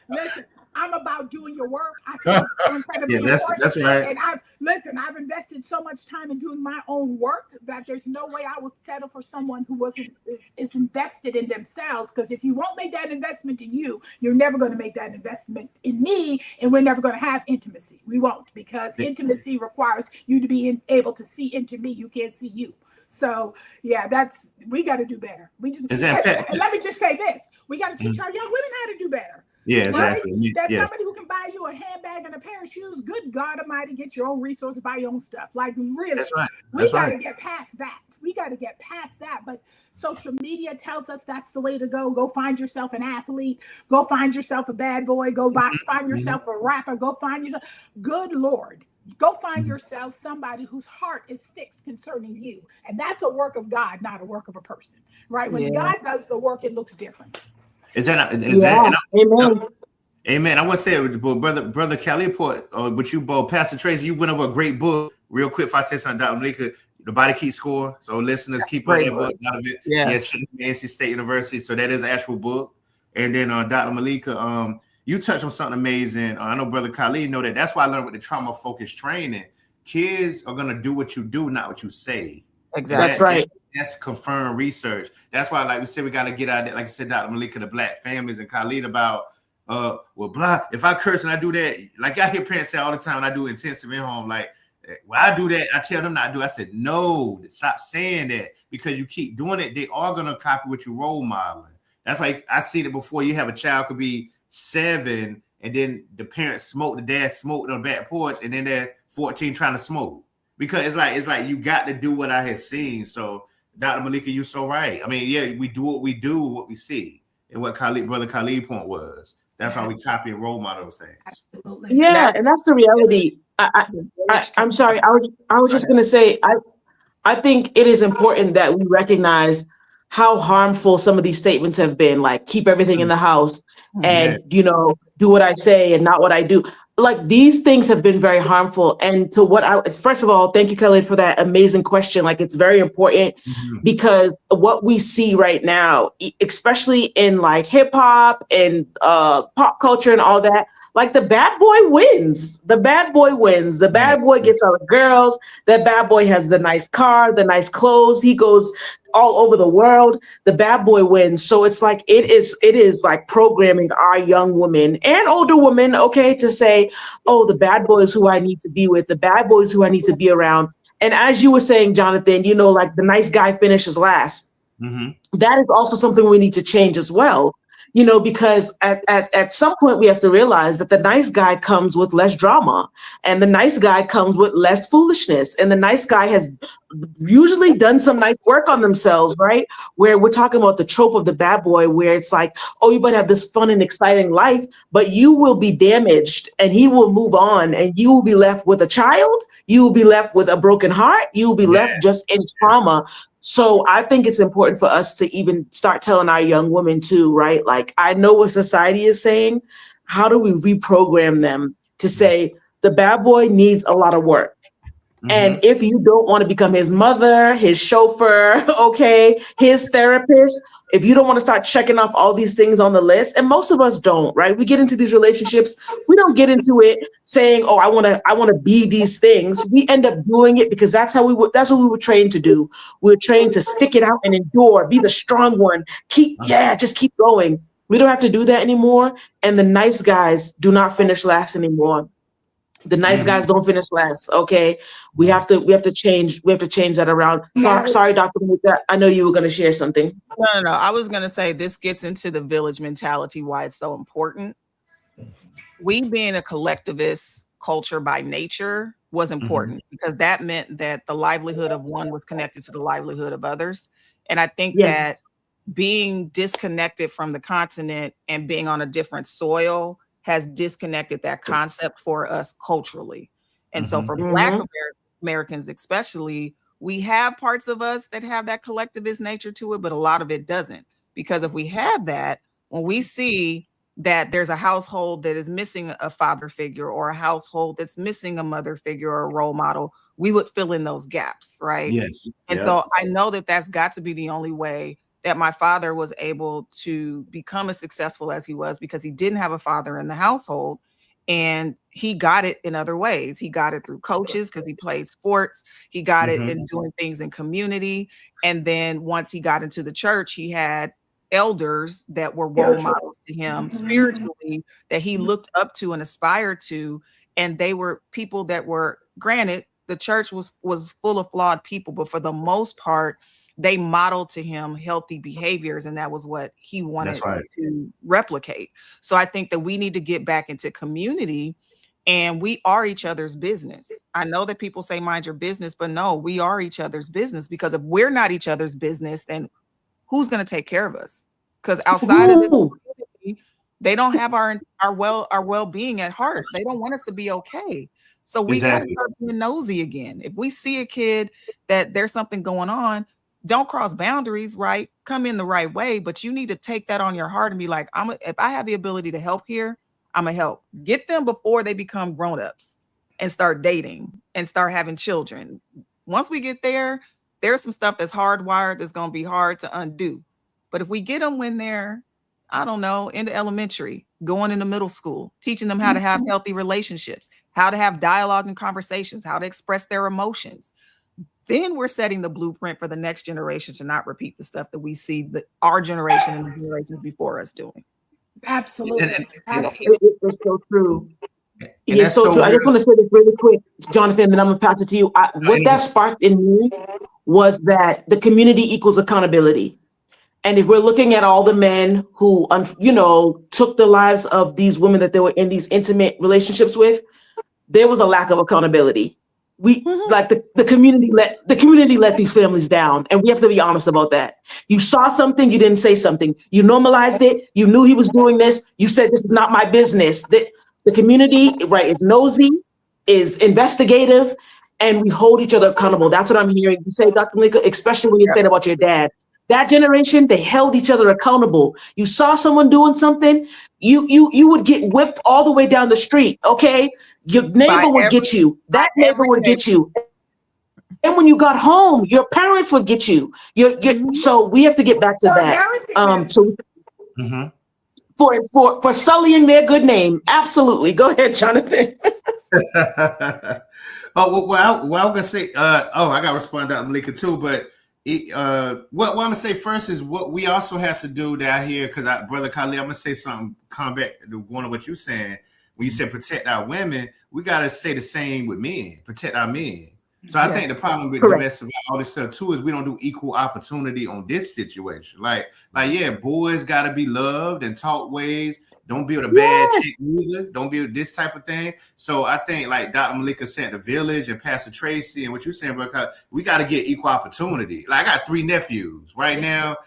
Listen, I'm about doing your work. I think it's incredibly important. That's right. And I've invested so much time in doing my own work that there's no way I would settle for someone who is invested in themselves. Because if you won't make that investment in you, you're never going to make that investment in me, and we're never going to have intimacy. We won't, because intimacy requires you to be able to see into me. You can't see you. So we got to do better. And let me just say this: we got to teach our young women how to do better. Yeah, exactly. Right? That's somebody who can buy you a handbag and a pair of shoes. Good God Almighty, get your own resources, buy your own stuff. Like, really, that's right. We got to get past that. But social media tells us that's the way to go. Go find yourself an athlete. Go find yourself a bad boy. Go find yourself a rapper. Go find yourself. Good Lord. Go find yourself somebody whose heart is fixed concerning you. And that's a work of God, not a work of a person. Right? When God does the work, it looks different. Amen. Amen. I would say, brother Kelly, with you both, Pastor Tracy, you went over a great book. Real quick, if I say something, Dr. Malika, The Body Keeps Score. So listeners, keep on that book out of it. NC State University. So that is an actual book. And then Dr. Malika, you touched on something amazing. I know Brother Khalid know that. That's why I learned with the trauma-focused training. Kids are going to do what you do, not what you say. Exactly. That's right. That's confirmed research. That's why, like we said, we got to get out there, like I said, Dr. Malika, the black families and Khalid about, if I curse and I do that, like I hear parents say all the time, when I do intensive in home, like, when I do that, I tell them not to do. I said, no, stop saying that, because you keep doing it, they are going to copy what you role modeling. That's why I seen it before. You have a child could be 7, and then the parents smoke, the dad smoked on the back porch, and then they're 14 trying to smoke. Because it's like you got to do what I had seen. So Dr. Malika, you're so right. I mean, we do what we do, what we see, and what Brother Khalid's point was. That's why we copy and role model those things. Absolutely. Yeah, and that's the reality. I'm sorry. I was just going to say, I think it is important that we recognize how harmful some of these statements have been, like keep everything in the house and, do what I say and not what I do. Like, these things have been very harmful. And first of all, thank you, Kelly, for that amazing question. Like, it's very important because what we see right now, especially in like hip hop and pop culture and all that, Like the bad boy wins. The bad boy wins. The bad boy gets all the girls. That bad boy has the nice car, the nice clothes. He goes all over the world. The bad boy wins. So it's like it is like programming our young women and older women, okay, to say, oh, the bad boy is who I need to be with. The bad boy is who I need to be around. And as you were saying, Jonathan, you know, like the nice guy finishes last. That is also something we need to change as well. You know, because at some point we have to realize that the nice guy comes with less drama, and the nice guy comes with less foolishness, and the nice guy has usually done some nice work on themselves, right? Where we're talking about the trope of the bad boy, where it's like, oh, you better have this fun and exciting life, but you will be damaged and he will move on, and you will be left with a child, you will be left with a broken heart, you will be left just in trauma. So I think it's important for us to even start telling our young women too, right? Like, I know what society is saying. How do we reprogram them to say the bad boy needs a lot of work? And if you don't want to become his mother, his chauffeur, okay, his therapist, if you don't want to start checking off all these things on the list, and most of us don't, right? We get into these relationships, we don't get into it saying, oh, I want to be these things. We end up doing it because that's what we were trained to do. We were trained to stick it out and endure, be the strong one, just keep going. We don't have to do that anymore. And the nice guys do not finish last anymore. The nice guys don't finish last. Okay, we have to change that around. Sorry, Dr. Malika, I know you were going to share something. No. I was going to say this gets into the village mentality, why it's so important. We being a collectivist culture by nature was important because that meant that the livelihood of one was connected to the livelihood of others. And I think that being disconnected from the continent and being on a different soil has disconnected that concept for us culturally. And so for Black Americans especially, we have parts of us that have that collectivist nature to it, but a lot of it doesn't. Because if we had that, when we see that there's a household that is missing a father figure or a household that's missing a mother figure or a role model, we would fill in those gaps, right? Yes. And so I know that that's got to be the only way that my father was able to become as successful as he was, because he didn't have a father in the household, and he got it in other ways. He got it through coaches because he played sports. He got it in doing things in community. And then once he got into the church, he had elders that were role models to him spiritually, that he looked up to and aspired to. And they were people that were, granted, the church was full of flawed people, but for the most part, they modeled to him healthy behaviors, and that was what he wanted to replicate. So I think that we need to get back into community, and we are each other's business. I know that people say mind your business, but no, we are each other's business, because if we're not each other's business, then who's going to take care of us? Because outside of this community, they don't have our well-being at heart. They don't want us to be okay. So we got to start being nosy again. If we see a kid that there's something going on, don't cross boundaries, right? Come in the right way, but you need to take that on your heart and be like, if I have the ability to help here, I'm gonna help. Get them before they become grown-ups and start dating and start having children. Once we get there, there's some stuff that's hardwired that's gonna be hard to undo. But if we get them when they're, I don't know, into elementary, going into middle school, teaching them how to have healthy relationships, how to have dialogue and conversations, how to express their emotions, then we're setting the blueprint for the next generation to not repeat the stuff that we see our generation and the generations before us doing. Absolutely. It's so true. It's so true. I just want to say this really quick, Jonathan, and I'm going to pass it to you. What that sparked in me was that the community equals accountability. And if we're looking at all the men who, took the lives of these women that they were in these intimate relationships with, there was a lack of accountability. Like the community let these families down, and we have to be honest about that. You saw something, you didn't say something. You normalized it. You knew he was doing this. You said, this is not my business. The community, right, is nosy, is investigative, and we hold each other accountable. That's what I'm hearing you say, Dr. Malika, especially when you said about your dad. That generation, they held each other accountable. You saw someone doing something, you would get whipped all the way down the street, okay? Your neighbor would get you. That neighbor would get you. And when you got home, your parents would get you. So we have to get back to that. for sullying their good name. Absolutely. Go ahead, Jonathan. I'm gonna say, I gotta respond to Malika too, but what I'm gonna say first is what we also have to do down here, because Brother Khalid, I'm gonna say something, come back to one of what you're saying. When you said protect our women, we gotta say the same with men, protect our men. So I think the problem with domestic all this stuff too is we don't do equal opportunity on this situation. Like yeah, boys gotta be loved and taught ways. Don't build a bad chick either. Don't build this type of thing. So I think, like Dr. Malika said, the village and Pastor Tracy and what you're saying, because we got to get equal opportunity. Like I got 3 nephews right now.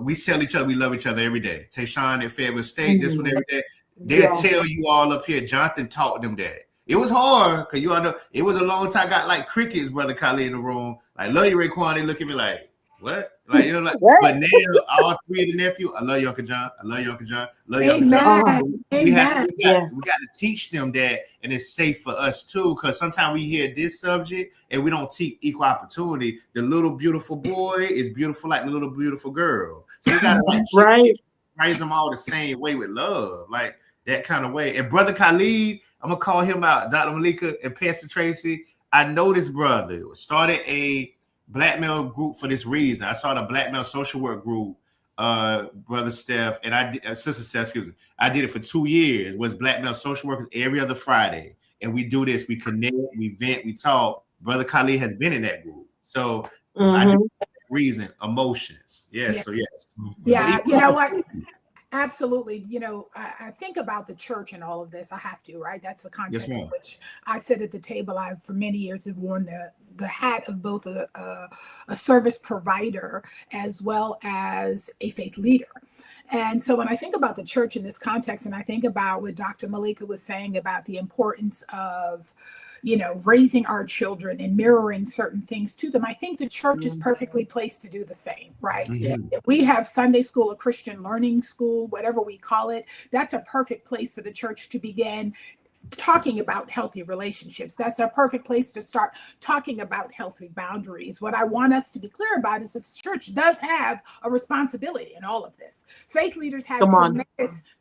We tell each other we love each other every day. Tayshawn at Fayetteville State, this one every day. They'll tell you all up here, Jonathan taught them that. It was hard because you all know it was a long time. I got like crickets, Brother Khalid, in the room. Like, love you, Raekwon. They look at me like, what? Like, you know, like, but now all 3 of the nephews, I love you, Uncle John. I love you, Uncle John. I love you, Uncle John. We got to teach them that, and it's safe for us too, because sometimes we hear this subject and we don't teach equal opportunity. The little beautiful boy is beautiful like the little beautiful girl. So we got to like raise them all the same way with love, like that kind of way. And Brother Khalid, I'm gonna call him out, Dr. Malika and Pastor Tracy. I know this brother started a black male group for this reason. I started a black male social work group, Brother Steph, and Sister Steph, excuse me. I did it for 2 years. Was black male social workers every other Friday, and we do this. We connect, we vent, we talk. Brother Khalid has been in that group, so I do that reason, emotions. Yes, so yes. Yeah, you know what? Absolutely. You know, I think about the church and all of this. I have to, right? That's the context in which I sit at the table. I, for many years, have worn the hat of both a service provider as well as a faith leader. And so when I think about the church in this context, and I think about what Dr. Malika was saying about the importance of, you know, raising our children and mirroring certain things to them, I think the church is perfectly placed to do the same, right? If we have Sunday school or Christian learning school, whatever we call it, that's a perfect place for the church to begin talking about healthy relationships. That's a perfect place to start talking about healthy boundaries. What I want us to be clear about is that the church does have a responsibility in all of this. Faith leaders have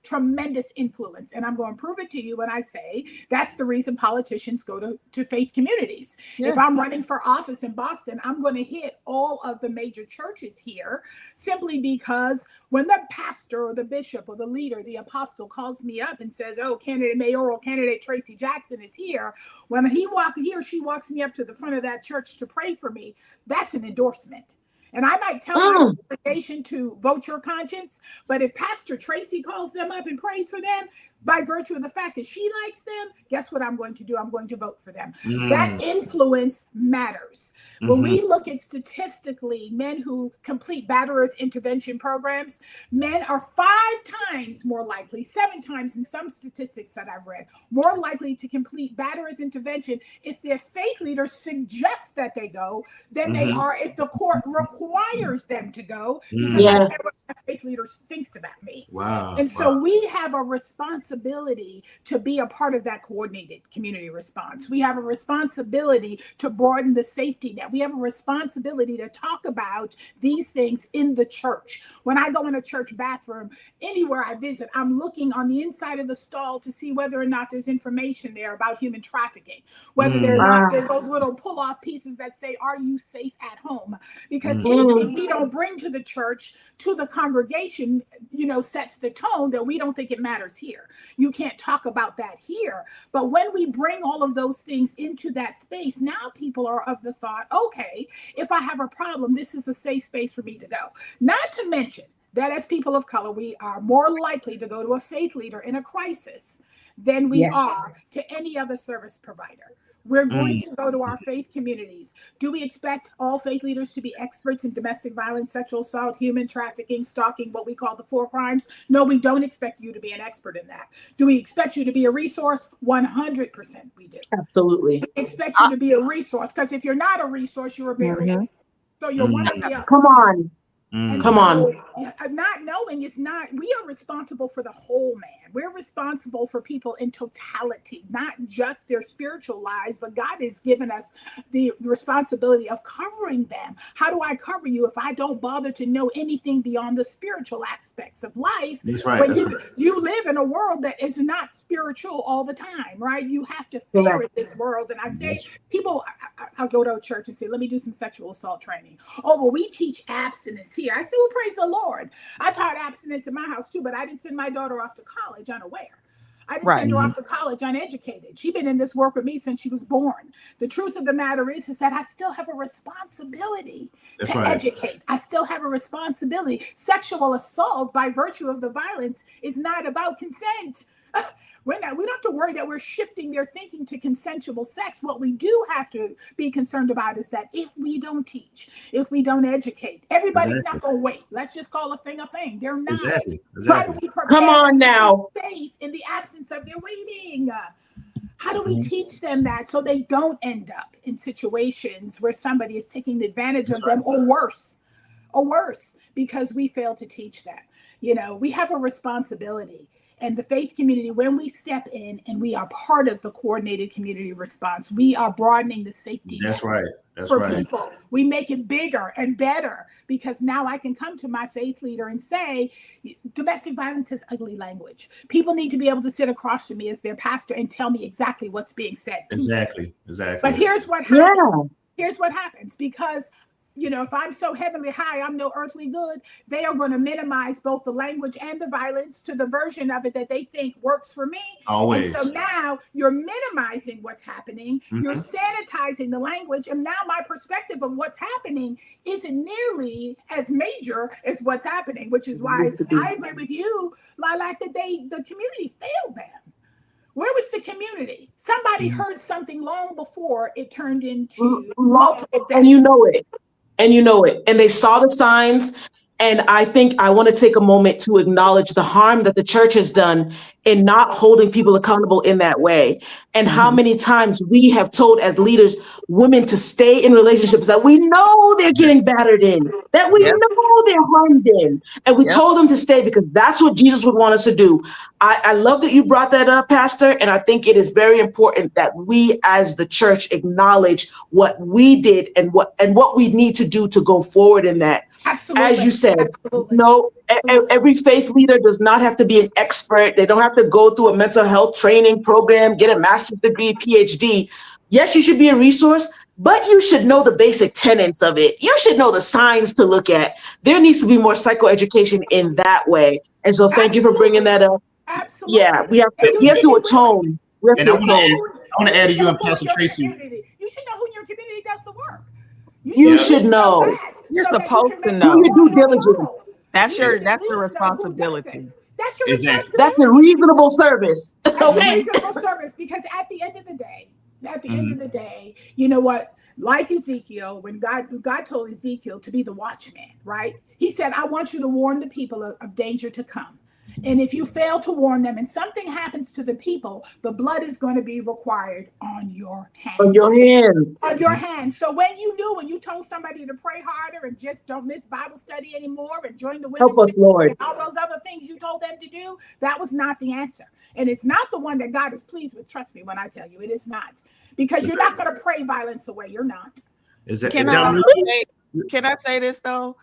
tremendous influence. And I'm going to prove it to you when I say that's the reason politicians go to faith communities. If I'm running for office in Boston, I'm going to hit all of the major churches here simply because when the pastor or the bishop or the leader, the apostle calls me up and says, oh, mayoral candidate Tracy Jackson is here. When he or she walks me up to the front of that church to pray for me, that's an endorsement. And I might tell my congregation to vote your conscience, but if Pastor Tracy calls them up and prays for them, by virtue of the fact that she likes them, guess what I'm going to do? I'm going to vote for them. That influence matters. When we look at statistically men who complete batterers intervention programs, men are 5 times more likely, 7 times in some statistics that I've read, more likely to complete batterers intervention if their faith leader suggests that they go than they are if the court requires them to go, because I care what my faith leader thinks about me. And so we have a responsibility to be a part of that coordinated community response. We have a responsibility to broaden the safety net. We have a responsibility to talk about these things in the church. When I go in a church bathroom, anywhere I visit, I'm looking on the inside of the stall to see whether or not there's information there about human trafficking, whether they're not there's those little pull-off pieces that say, are you safe at home? Because anything we don't bring to the church, to the congregation, you know, sets the tone that we don't think it matters here. You can't talk about that here. But when we bring all of those things into that space, now people are of the thought, okay, if I have a problem, this is a safe space for me to go. Not to mention that as people of color, we are more likely to go to a faith leader in a crisis than we are to any other service provider. We're going to go to our faith communities. Do we expect all faith leaders to be experts in domestic violence, sexual assault, human trafficking, stalking, what we call the 4 crimes? No, we don't expect you to be an expert in that. Do we expect you to be a resource? 100% we do. Absolutely. We expect you to be a resource, because if you're not a resource, you're a barrier. So you're one of the other. Come on. And Come so, on. not knowing is not, we are responsible for the whole man. We're responsible for people in totality, not just their spiritual lives, but God has given us the responsibility of covering them. How do I cover you if I don't bother to know anything beyond the spiritual aspects of life? That's right. When That's you, right. you live in a world that is not spiritual all the time, right? You have to fare in this world. And I say, people, I'll go to a church and say, let me do some sexual assault training. Oh, well, we teach abstinence here. I said, well, praise the Lord. I taught abstinence in my house too, but I didn't send my daughter off to college unaware. I didn't send her off to college uneducated. She's been in this work with me since she was born. The truth of the matter is that I still have a responsibility to educate. I still have a responsibility. Sexual assault, by virtue of the violence, is not about consent. We don't have to worry that we're shifting their thinking to consensual sex. What we do have to be concerned about is that if we don't teach, if we don't educate, everybody's not going to wait. Let's just call a thing a thing. They're not. Exactly. How do we prepare Come on them to now. be safe in the absence of their waiting? How do we teach them that so they don't end up in situations where somebody is taking advantage of them, or worse, because we fail to teach them? You know, we have a responsibility. And the faith community, when we step in and we are part of the coordinated community response, we are broadening the safety net for people. We make it bigger and better, because now I can come to my faith leader and say, domestic violence is ugly language. People need to be able to sit across from me as their pastor and tell me exactly what's being said. Exactly. But here's what happens. Here's what happens, because you know, if I'm so heavenly high, I'm no earthly good, they are going to minimize both the language and the violence to the version of it that they think works for me. Always. And so now you're minimizing what's happening. You're sanitizing the language. And now my perspective of what's happening isn't nearly as major as what's happening, which is why I agree with you, Lilac, that the community failed them. Where was the community? Somebody heard something long before it turned into multiple deaths. And you know it. And they saw the signs. And I think I want to take a moment to acknowledge the harm that the church has done in not holding people accountable in that way. And how many times we have told as leaders, women to stay in relationships that we know they're getting battered in, that we know they're harmed in. And we told them to stay because that's what Jesus would want us to do. I love that you brought that up, Pastor. And I think it is very important that we as the church acknowledge what we did and what we need to do to go forward in that. Absolutely. As you said, no, every faith leader does not have to be an expert. They don't have to go through a mental health training program, get a master's degree, PhD. Yes, you should be a resource, but you should know the basic tenets of it. You should know the signs to look at. There needs to be more psychoeducation in that way. And so thank you for bringing that up. Absolutely. Yeah, we have to atone. I want to add to you and Pastor Tracy. You should know who in your community does the work. You should know. You're supposed to know. Do your due diligence. That's your responsibility. That's your responsibility. That's a reasonable service. Okay. Reasonable service, because at the end of the day, you know what? Like Ezekiel, when God told Ezekiel to be the watchman, right? He said, I want you to warn the people of danger to come. And if you fail to warn them and something happens to the people, the blood is going to be required on your hands. On your hands. On your hands. So when you told somebody to pray harder and just don't miss Bible study anymore and join the women's help us, Lord. And all those other things you told them to do, that was not the answer. And it's not the one that God is pleased with. Trust me when I tell you, it is not. Because you're not going to pray violence away. You're not. Can I say this though?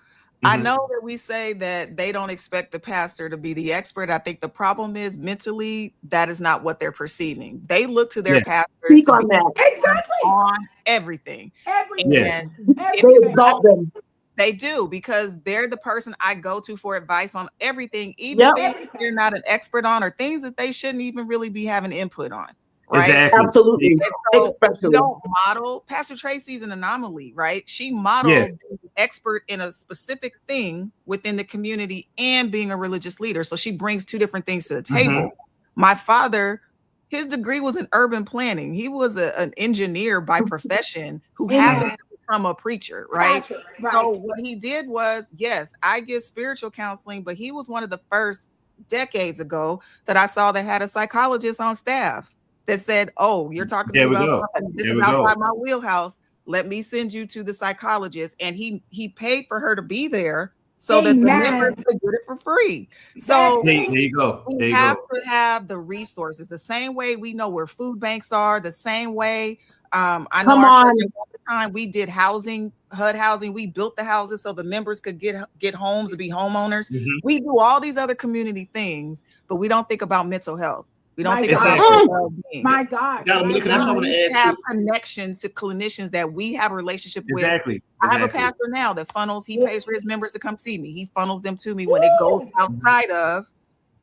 I know that we say that they don't expect the pastor to be the expert. I think the problem is mentally, that is not what they're perceiving. They look to their pastors to on that. Exactly. On everything. Yes. They exalt them. They do, because they're the person I go to for advice on everything, even if they're not an expert on, or things that they shouldn't even really be having input on. Right? Exactly. Absolutely. So you don't model. Pastor Tracy's an anomaly, right? She models being an expert in a specific thing within the community and being a religious leader. So she brings two different things to the table. My father, his degree was in urban planning. He was an engineer by profession who happened to become a preacher, right? So what he did was, yes, I give spiritual counseling, but he was one of the first decades ago that I saw that had a psychologist on staff that said, oh, you're talking about this is outside my wheelhouse. Let me send you to the psychologist. And he paid for her to be there so that the Amen. members could get it for free. So There you go. There we you have go. to have the resources the same way we know where food banks are, the same way. I know Come our on. church at the time we did housing, HUD housing. We built the houses so the members could get homes and be homeowners. Mhm. We do all these other community things, but we don't think about mental health. We don't My think God. about well-being. My God. Dr. My Malika, that's what I God. want to We add have to. connections to clinicians that we have a relationship with. Exactly. I have a Exactly. pastor now that funnels, he pays for his members to come see me. He funnels them to me when it goes outside of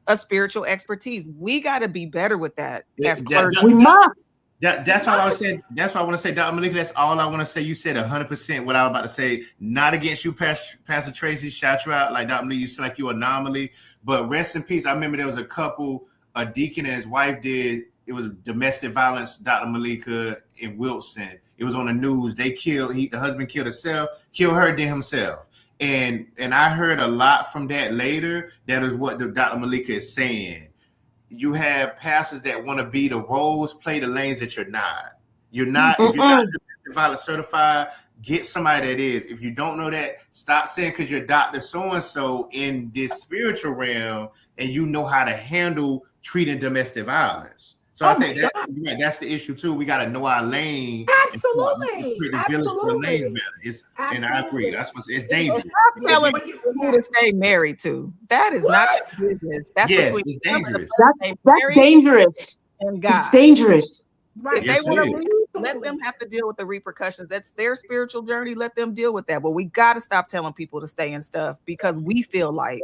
a spiritual expertise. We got to be better with that as clergy. We must. That's all I was saying. That's what I want to say, Dr. Malika. That's all I want to say. You said 100% what I was about to say. Not against you, Pastor Tracy. Shout you out. Like Dr. Malika, you said like you anomaly. But rest in peace. I remember there was a couple, a deacon and his wife did. It was domestic violence, Dr. Malika in Wilson. It was on the news. They killed, the husband killed her, then himself. And I heard a lot from that later. That is what the Dr. Malika is saying. You have pastors that want to be the roles, play the lanes that you're not. You're not, if you're not domestic violence certified, get somebody that is. If you don't know that, stop saying because you're Dr. So-and-so in this spiritual realm and you know how to handle treating domestic violence. So I think that's the issue too. We got to know our lane. Absolutely. Absolutely. And I agree. That's what it's dangerous. Stop telling people to stay married to. That is not your business. That's between it's dangerous. That's dangerous. And God. It's dangerous. Right. If they want to leave, let them have to deal with the repercussions. That's their spiritual journey. Let them deal with that. But we got to stop telling people to stay in stuff because we feel like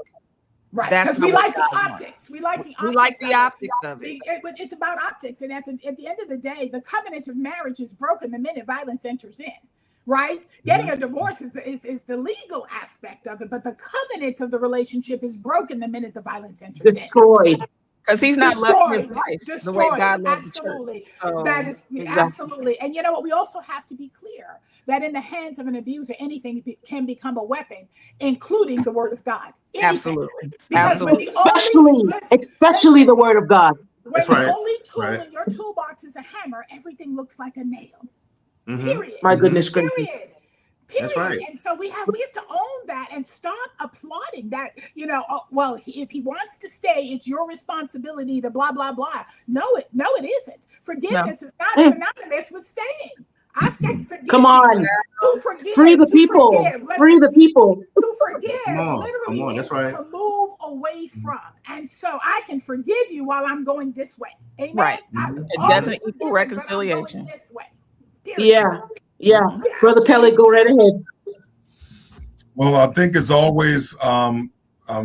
because we like the optics. We like the optics of it. It's about optics. And at the end of the day, the covenant of marriage is broken the minute violence enters in. Right? Getting a divorce is the legal aspect of it, but the covenant of the relationship is broken the minute the violence enters in. Destroyed. Because he's not loving his wife the way God loves absolutely. the church. So, that is absolutely. And you know what? We also have to be clear that in the hands of an abuser, anything can become a weapon, including the word of God. Anything. Absolutely. Because especially the word of God. When the only tool in your toolbox is a hammer, everything looks like a nail. Period. My goodness gracious. Period. That's right. And so we have to own that and stop applauding that, if he wants to stay, it's your responsibility to blah, blah, blah. No, it isn't. Forgiveness is not synonymous with staying. I've got to forgive. Come on. To forgive, free the people. Free the people. To forgive, literally, on. That's right. To move away from. And so I can forgive you while I'm going this way. Amen. Right. It doesn't equal reconciliation. This way. Yeah. Brother Kelly, go right ahead. Well, I think it's always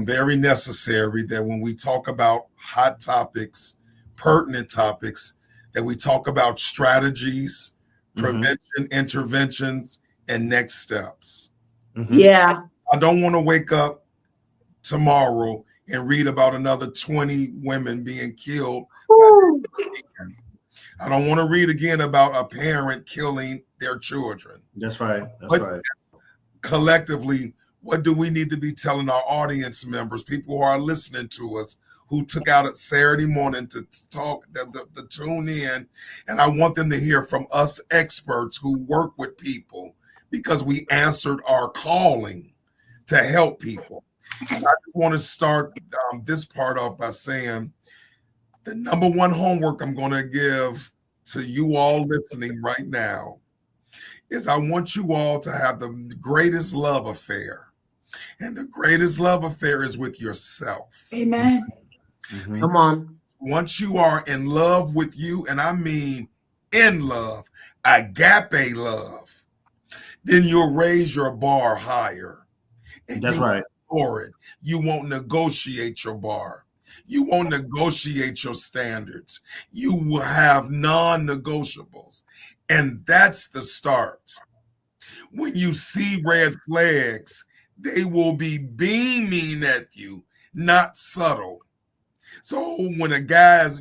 very necessary that when we talk about hot topics, pertinent topics, that we talk about strategies, prevention, interventions, and next steps. Yeah. I don't want to wake up tomorrow and read about another 20 women being killed. I don't want to read again about a parent killing their children. That's right. That's right. Collectively, what do we need to be telling our audience members, people who are listening to us, who took out a Saturday morning to talk, to tune in, and I want them to hear from us experts who work with people because we answered our calling to help people. And I just want to start this part off by saying the number one homework I'm going to give to you all listening right now is I want you all to have the greatest love affair. And the greatest love affair is with yourself. Amen. Come on. Once you are in love with you, and I mean in love, agape love, then you'll raise your bar higher. And that's right. You won't negotiate your bar. You won't negotiate your standards. You will have non-negotiables. And that's the start. When you see red flags, they will be beaming at you, not subtle. So when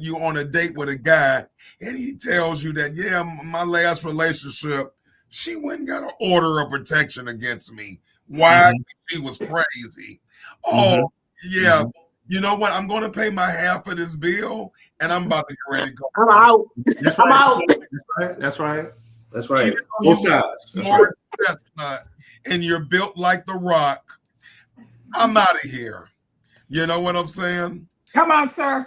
you're on a date with a guy and he tells you that, yeah, my last relationship, she went and got an order of protection against me. Why? She was crazy. Oh, yeah. You know what? I'm going to pay my half of this bill and I'm about to get ready to go. I'm out. That's I'm right. out. That's right. Both sides. More chestnut, and you're built like the rock. I'm out of here. You know what I'm saying? Come on, sir.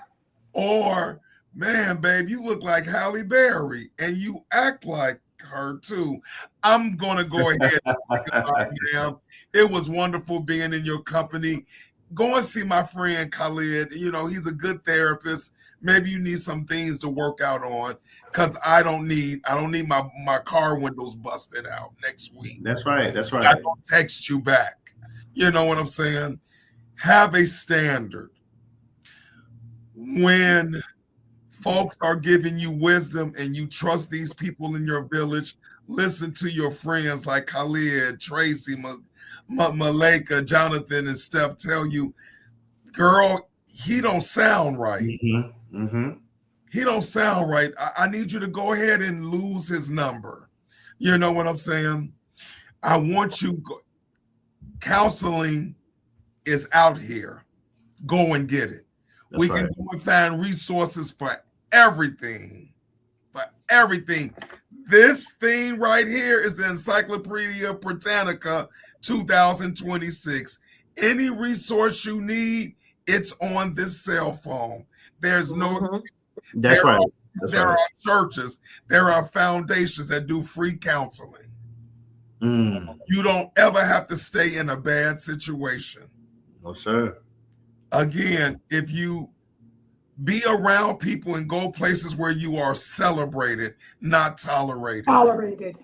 Or, man, babe, you look like Halle Berry and you act like her too. I'm going to go ahead and say goodbye, ma'am. It was wonderful being in your company. Go and see my friend Khalid. You know, he's a good therapist. Maybe you need some things to work out on, because I don't need my car windows busted out next week. That's right. That's right. I don't text you back. You know what I'm saying? Have a standard. When folks are giving you wisdom and you trust these people in your village, listen to your friends like Khalid, Tracy, Malika, Jonathan, and Steph tell you, girl, he don't sound right. He don't sound right. I need you to go ahead and lose his number. You know what I'm saying? I want you, counseling is out here. Go and get it. That's we right. can go and find resources for everything. For everything. This thing right here is the Encyclopedia Britannica 2026. Any resource you need, it's on this cell phone. There's no That's right. There are churches, there are foundations that do free counseling. You don't ever have to stay in a bad situation. No, sir. Again, if you be around people and go places where you are celebrated, not tolerated. Tolerated.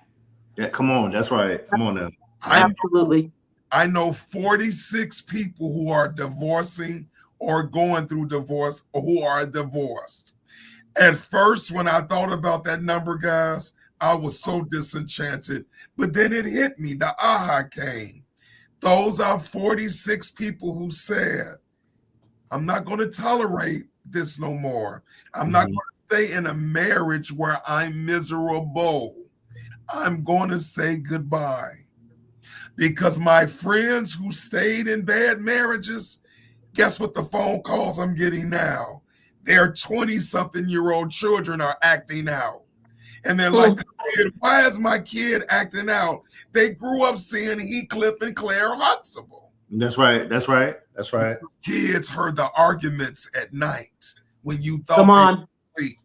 Yeah, come on. That's right. Come on now. Absolutely. I know 46 people who are divorcing or going through divorce or who are divorced. At first, when I thought about that number, guys, I was so disenchanted. But then it hit me. The aha came. Those are 46 people who said, I'm not going to tolerate this no more. I'm not going to stay in a marriage where I'm miserable. I'm going to say goodbye. Because my friends who stayed in bad marriages, guess what the phone calls I'm getting now? Their 20-something-year-old children are acting out. And they're like, why is my kid acting out? They grew up seeing Heathcliff and Claire Huxtable. That's right. That's right. That's right. Kids heard the arguments at night when you thought Come they on. were asleep.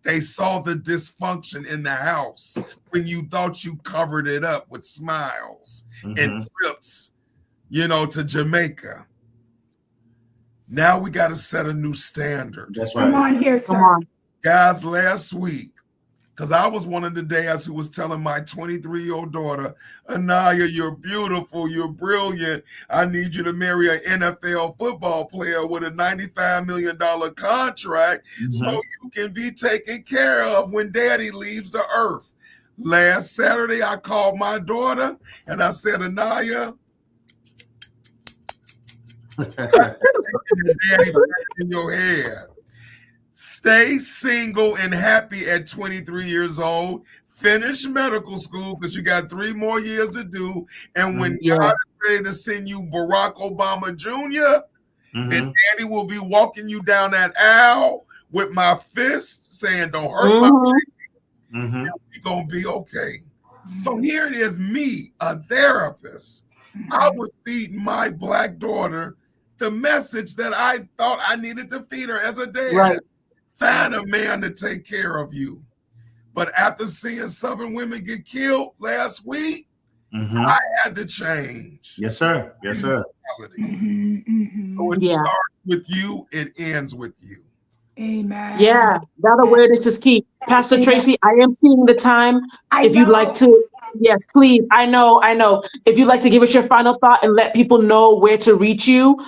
They saw the dysfunction in the house when you thought you covered it up with smiles and trips, you know, to Jamaica. Now we got to set a new standard. That's right. Come on here, sir. Come on. Guys, last week, because I was one of the dads who was telling my 23-year-old daughter, Anaya, you're beautiful, you're brilliant. I need you to marry an NFL football player with a $95 million contract so you can be taken care of when daddy leaves the earth. Last Saturday, I called my daughter and I said, Anaya, daddy in your head. Stay single and happy at 23 years old. Finish medical school because you got 3 more years to do. And when God is ready to send you Barack Obama Jr., then daddy will be walking you down that aisle with my fist saying, don't hurt my baby. And we're going to be okay. So here it is, me, a therapist. I was feeding my Black daughter the message that I thought I needed to feed her as a dad. Right. Find a man to take care of you. But after seeing Southern women get killed last week, I had to change. Yes, sir. Yes, sir. So it starts with you, it ends with you. Amen. Yeah, that awareness is key. Pastor Tracy, I am seeing the time. If you'd like to, yes, please. I know. If you'd like to give us your final thought and let people know where to reach you,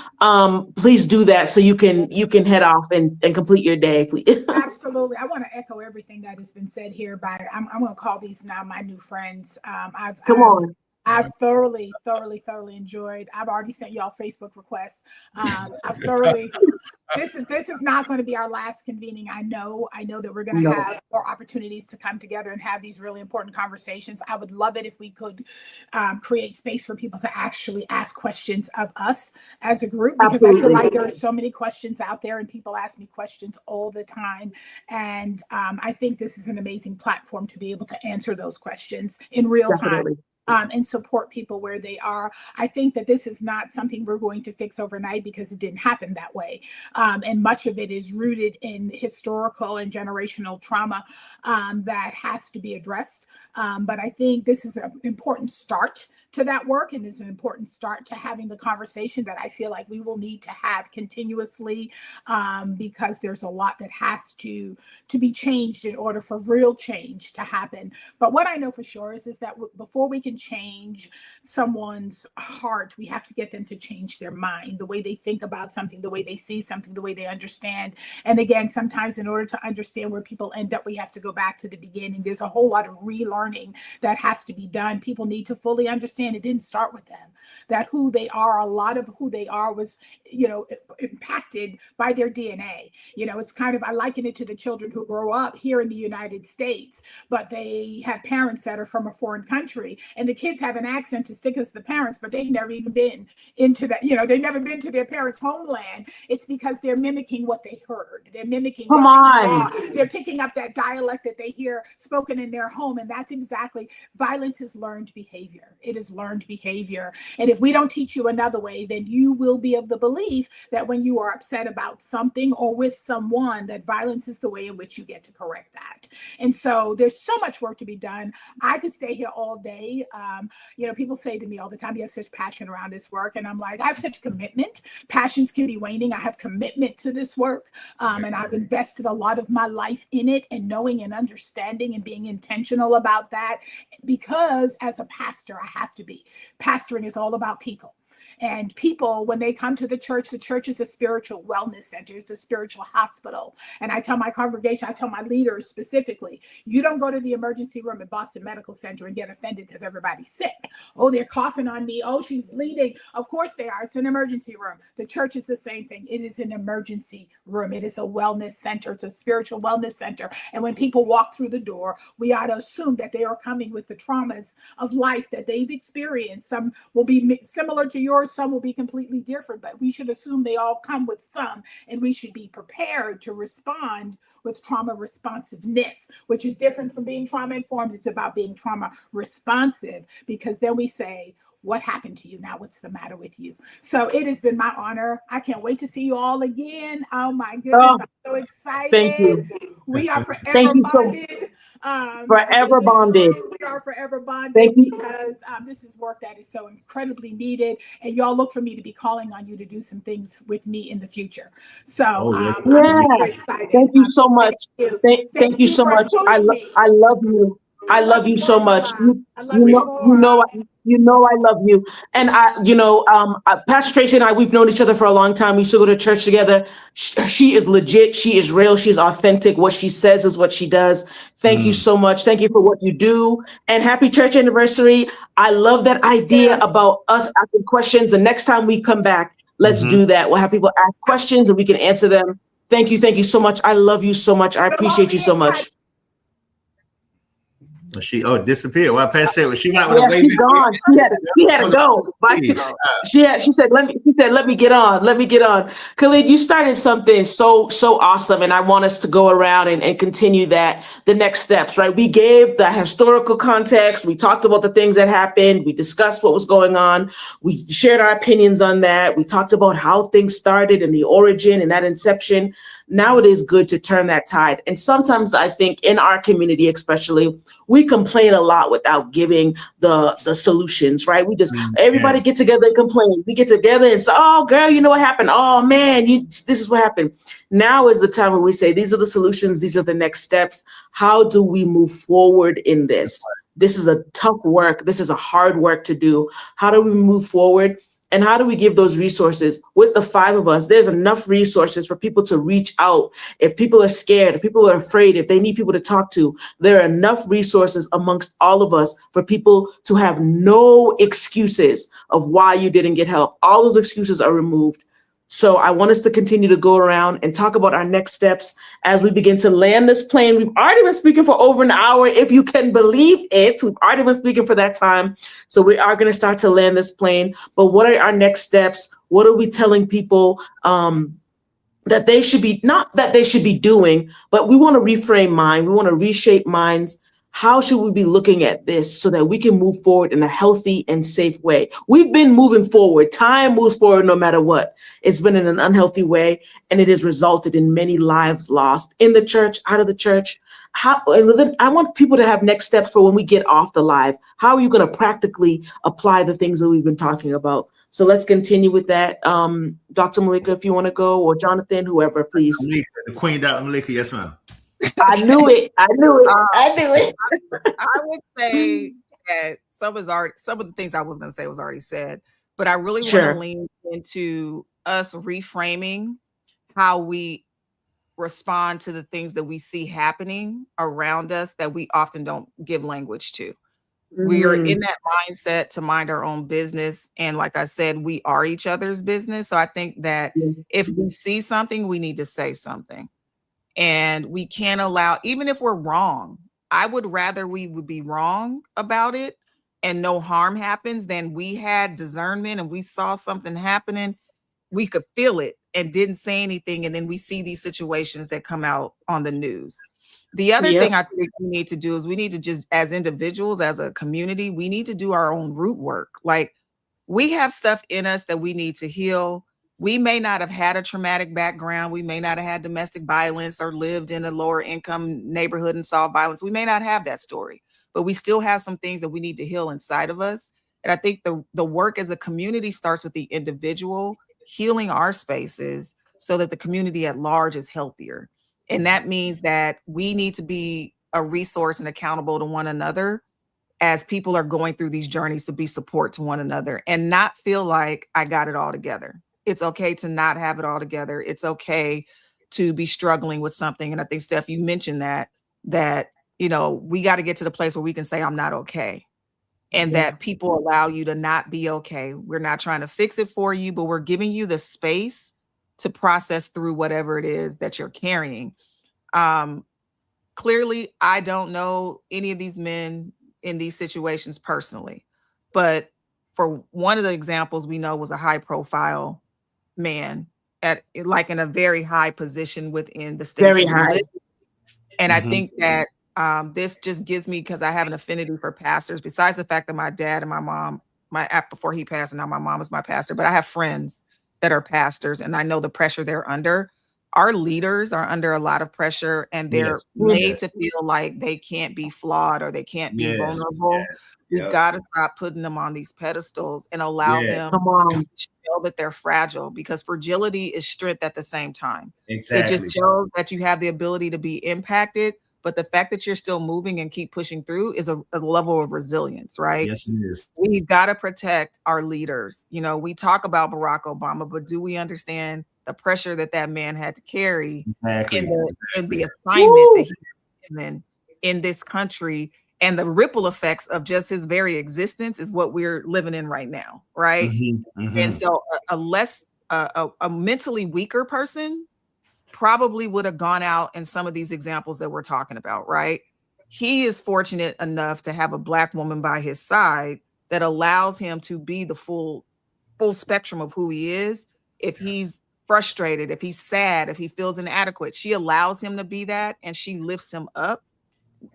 please do that so you can head off and complete your day, please. Absolutely. I want to echo everything that has been said here by, I'm going to call these now my new friends. I've thoroughly enjoyed. I've already sent y'all Facebook requests. I've thoroughly. This is not going to be our last convening. I know that we're going to have more opportunities to come together and have these really important conversations. I would love it if we could create space for people to actually ask questions of us as a group, because I feel like there are so many questions out there and people ask me questions all the time. And I think this is an amazing platform to be able to answer those questions in real time. and support people where they are. I think that this is not something we're going to fix overnight because it didn't happen that way. And much of it is rooted in historical and generational trauma that has to be addressed. But I think this is an important start to that work, and is an important start to having the conversation that I feel like we will need to have continuously, because there's a lot that has to be changed in order for real change to happen. But what I know for sure is that before we can change someone's heart, we have to get them to change their mind, the way they think about something, the way they see something, the way they understand. And again, sometimes in order to understand where people end up, we have to go back to the beginning. There's a whole lot of relearning that has to be done. People need to fully understand it didn't start with them, that who they are, a lot of who they are was, impacted by their DNA. It's kind of, I liken it to the children who grow up here in the United States, but they have parents that are from a foreign country, and the kids have an accent as thick as the parents, but they've never even been into that, they've never been to their parents' homeland. It's because they're mimicking what they heard. They're mimicking they're picking up that dialect that they hear spoken in their home. And that's exactly, violence is learned behavior. It is learned behavior. And if we don't teach you another way, then you will be of the belief that when you are upset about something or with someone, that violence is the way in which you get to correct that. And so there's so much work to be done. I could stay here all day. People say to me all the time, you have such passion around this work. And I'm like, I have such commitment. Passions can be waning. I have commitment to this work. And I've invested a lot of my life in it, and knowing and understanding and being intentional about that, because as a pastor, I have to be. Pastoring is all about people. And people, when they come to the church is a spiritual wellness center. It's a spiritual hospital. And I tell my congregation, I tell my leaders specifically, you don't go to the emergency room at Boston Medical Center and get offended because everybody's sick. Oh, they're coughing on me. Oh, she's bleeding. Of course they are. It's an emergency room. The church is the same thing. It is an emergency room. It is a wellness center. It's a spiritual wellness center. And when people walk through the door, we ought to assume that they are coming with the traumas of life that they've experienced. Some will be similar to yours. Some will be completely different, but we should assume they all come with some, and we should be prepared to respond with trauma responsiveness, which is different from being trauma informed. It's about being trauma responsive, because then we say, what happened to you? Now, what's the matter with you? So it has been my honor. I can't wait to see you all again. Oh my goodness, I'm so excited. Thank you. We are forever Thank you bonded. Forever bonded. We are forever bonded. Thank you. Because this is work that is so incredibly needed. And y'all look for me to be calling on you to do some things with me in the future. So I'm super excited. Thank you so much. Thank you so much. I love you. I love you so much. You know I love you. And Pastor Tracy and I, we've known each other for a long time. We used to go to church together. She is legit. She is real. She's authentic. What she says is what she does. Thank you so much. Thank you for what you do. And happy church anniversary. I love that idea about us asking questions. And next time we come back, let's do that. We'll have people ask questions and we can answer them. Thank you. Thank you so much. I love you so much. I appreciate you so much. She disappeared. Well, Pastor, she went out with a baby. She's gone. She had to go. She said, let me get on. Khalid, you started something so awesome, and I want us to go around and continue that, the next steps, right? We gave the historical context. We talked about the things that happened. We discussed what was going on. We shared our opinions on that. We talked about how things started and the origin and that inception. Now it is good to turn that tide. And sometimes I think in our community, especially, we complain a lot without giving the solutions, right? We just, everybody get together and complain. We get together and say, oh, girl, you know what happened? Oh, man, this is what happened. Now is the time when we say, these are the solutions. These are the next steps. How do we move forward in this? This is a tough work. This is a hard work to do. How do we move forward? And how do we give those resources? With the 5 of us, there's enough resources for people to reach out. If people are scared, if people are afraid, if they need people to talk to, there are enough resources amongst all of us for people to have no excuses of why you didn't get help. All those excuses are removed. So I want us to continue to go around and talk about our next steps as we begin to land this plane. We've already been speaking for over an hour, if you can believe it. We've already been speaking for that time. So we are going to start to land this plane. But what are our next steps? What are we telling people that they should be, not that they should be doing, but we want to reframe mind. We want to reshape minds. how should we be looking at this so that we can move forward in a healthy and safe way? We've been moving forward. Time moves forward no matter what. It's been in an unhealthy way, and it has resulted in many lives lost in the church, out of the church. I want people to have next steps for when we get off the live. How are you going to practically apply the things that we've been talking about? So let's continue with that. Dr. Malika, if you want to go, or Jonathan, whoever, please. Malika, the Queen, Dr. Malika, yes, ma'am. I knew it. I knew it. I would say that some of the things I was going to say was already said, but I really want to lean into us reframing how we respond to the things that we see happening around us that we often don't give language to. We are in that mindset to mind our own business. And like I said, we are each other's business. So I think that if we see something, we need to say something. And we can't allow, even if we're wrong, I would rather we would be wrong about it and no harm happens than we had discernment and we saw something happening. We could feel it and didn't say anything. And then we see these situations that come out on the news. The other thing I think we need to do is we need to just, as individuals, as a community, we need to do our own root work. Like, we have stuff in us that we need to heal. We may not have had a traumatic background. We may not have had domestic violence or lived in a lower income neighborhood and saw violence. We may not have that story, but we still have some things that we need to heal inside of us. And I think the work as a community starts with the individual healing our spaces so that the community at large is healthier. And that means that we need to be a resource and accountable to one another as people are going through these journeys, to be support to one another and not feel like I got it all together. It's okay to not have it all together. It's okay to be struggling with something. And I think, Steph, you mentioned that, you know, we got to get to the place where we can say, I'm not okay. And that people allow you to not be okay. We're not trying to fix it for you, but we're giving you the space to process through whatever it is that you're carrying. Clearly, I don't know any of these men in these situations personally, but for one of the examples we know was a high profile man in a very high position within the state. Very high. And I think that this just gives me, because I have an affinity for pastors, besides the fact that my dad and my mom, before he passed, and now my mom is my pastor, but I have friends that are pastors and I know the pressure they're under. Our leaders are under a lot of pressure and they're made to feel like they can't be flawed or they can't be vulnerable. We've got to stop putting them on these pedestals and allow them to show that they're fragile, because fragility is strength at the same time. Exactly. It just shows that you have the ability to be impacted, but the fact that you're still moving and keep pushing through is a level of resilience, right? Yes, it is. We've got to protect our leaders. You know, we talk about Barack Obama, but do we understand the pressure that man had to carry in the assignment that he was given in this country, and the ripple effects of just his very existence is what we're living in right now, right? And so a mentally weaker person probably would have gone out in some of these examples that we're talking about, right? He is fortunate enough to have a Black woman by his side that allows him to be the full spectrum of who he is. If he's frustrated, if he's sad, if he feels inadequate, she allows him to be that and she lifts him up.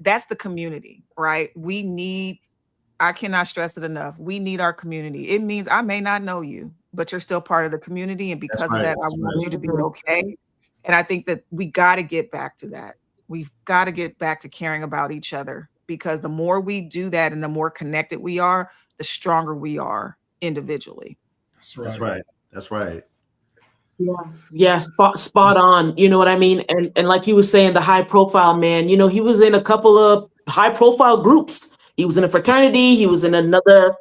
That's the community, right? I cannot stress it enough. We need our community. It means I may not know you, but you're still part of the community. And because of that, I want you to be okay. And I think that we got to get back to that. We've got to get back to caring about each other, because the more we do that and the more connected we are, the stronger we are individually. That's right. That's right. That's right. Yeah, spot on. You know what I mean? And like he was saying, the high profile man, you know, he was in a couple of high profile groups. He was in a fraternity, he was in another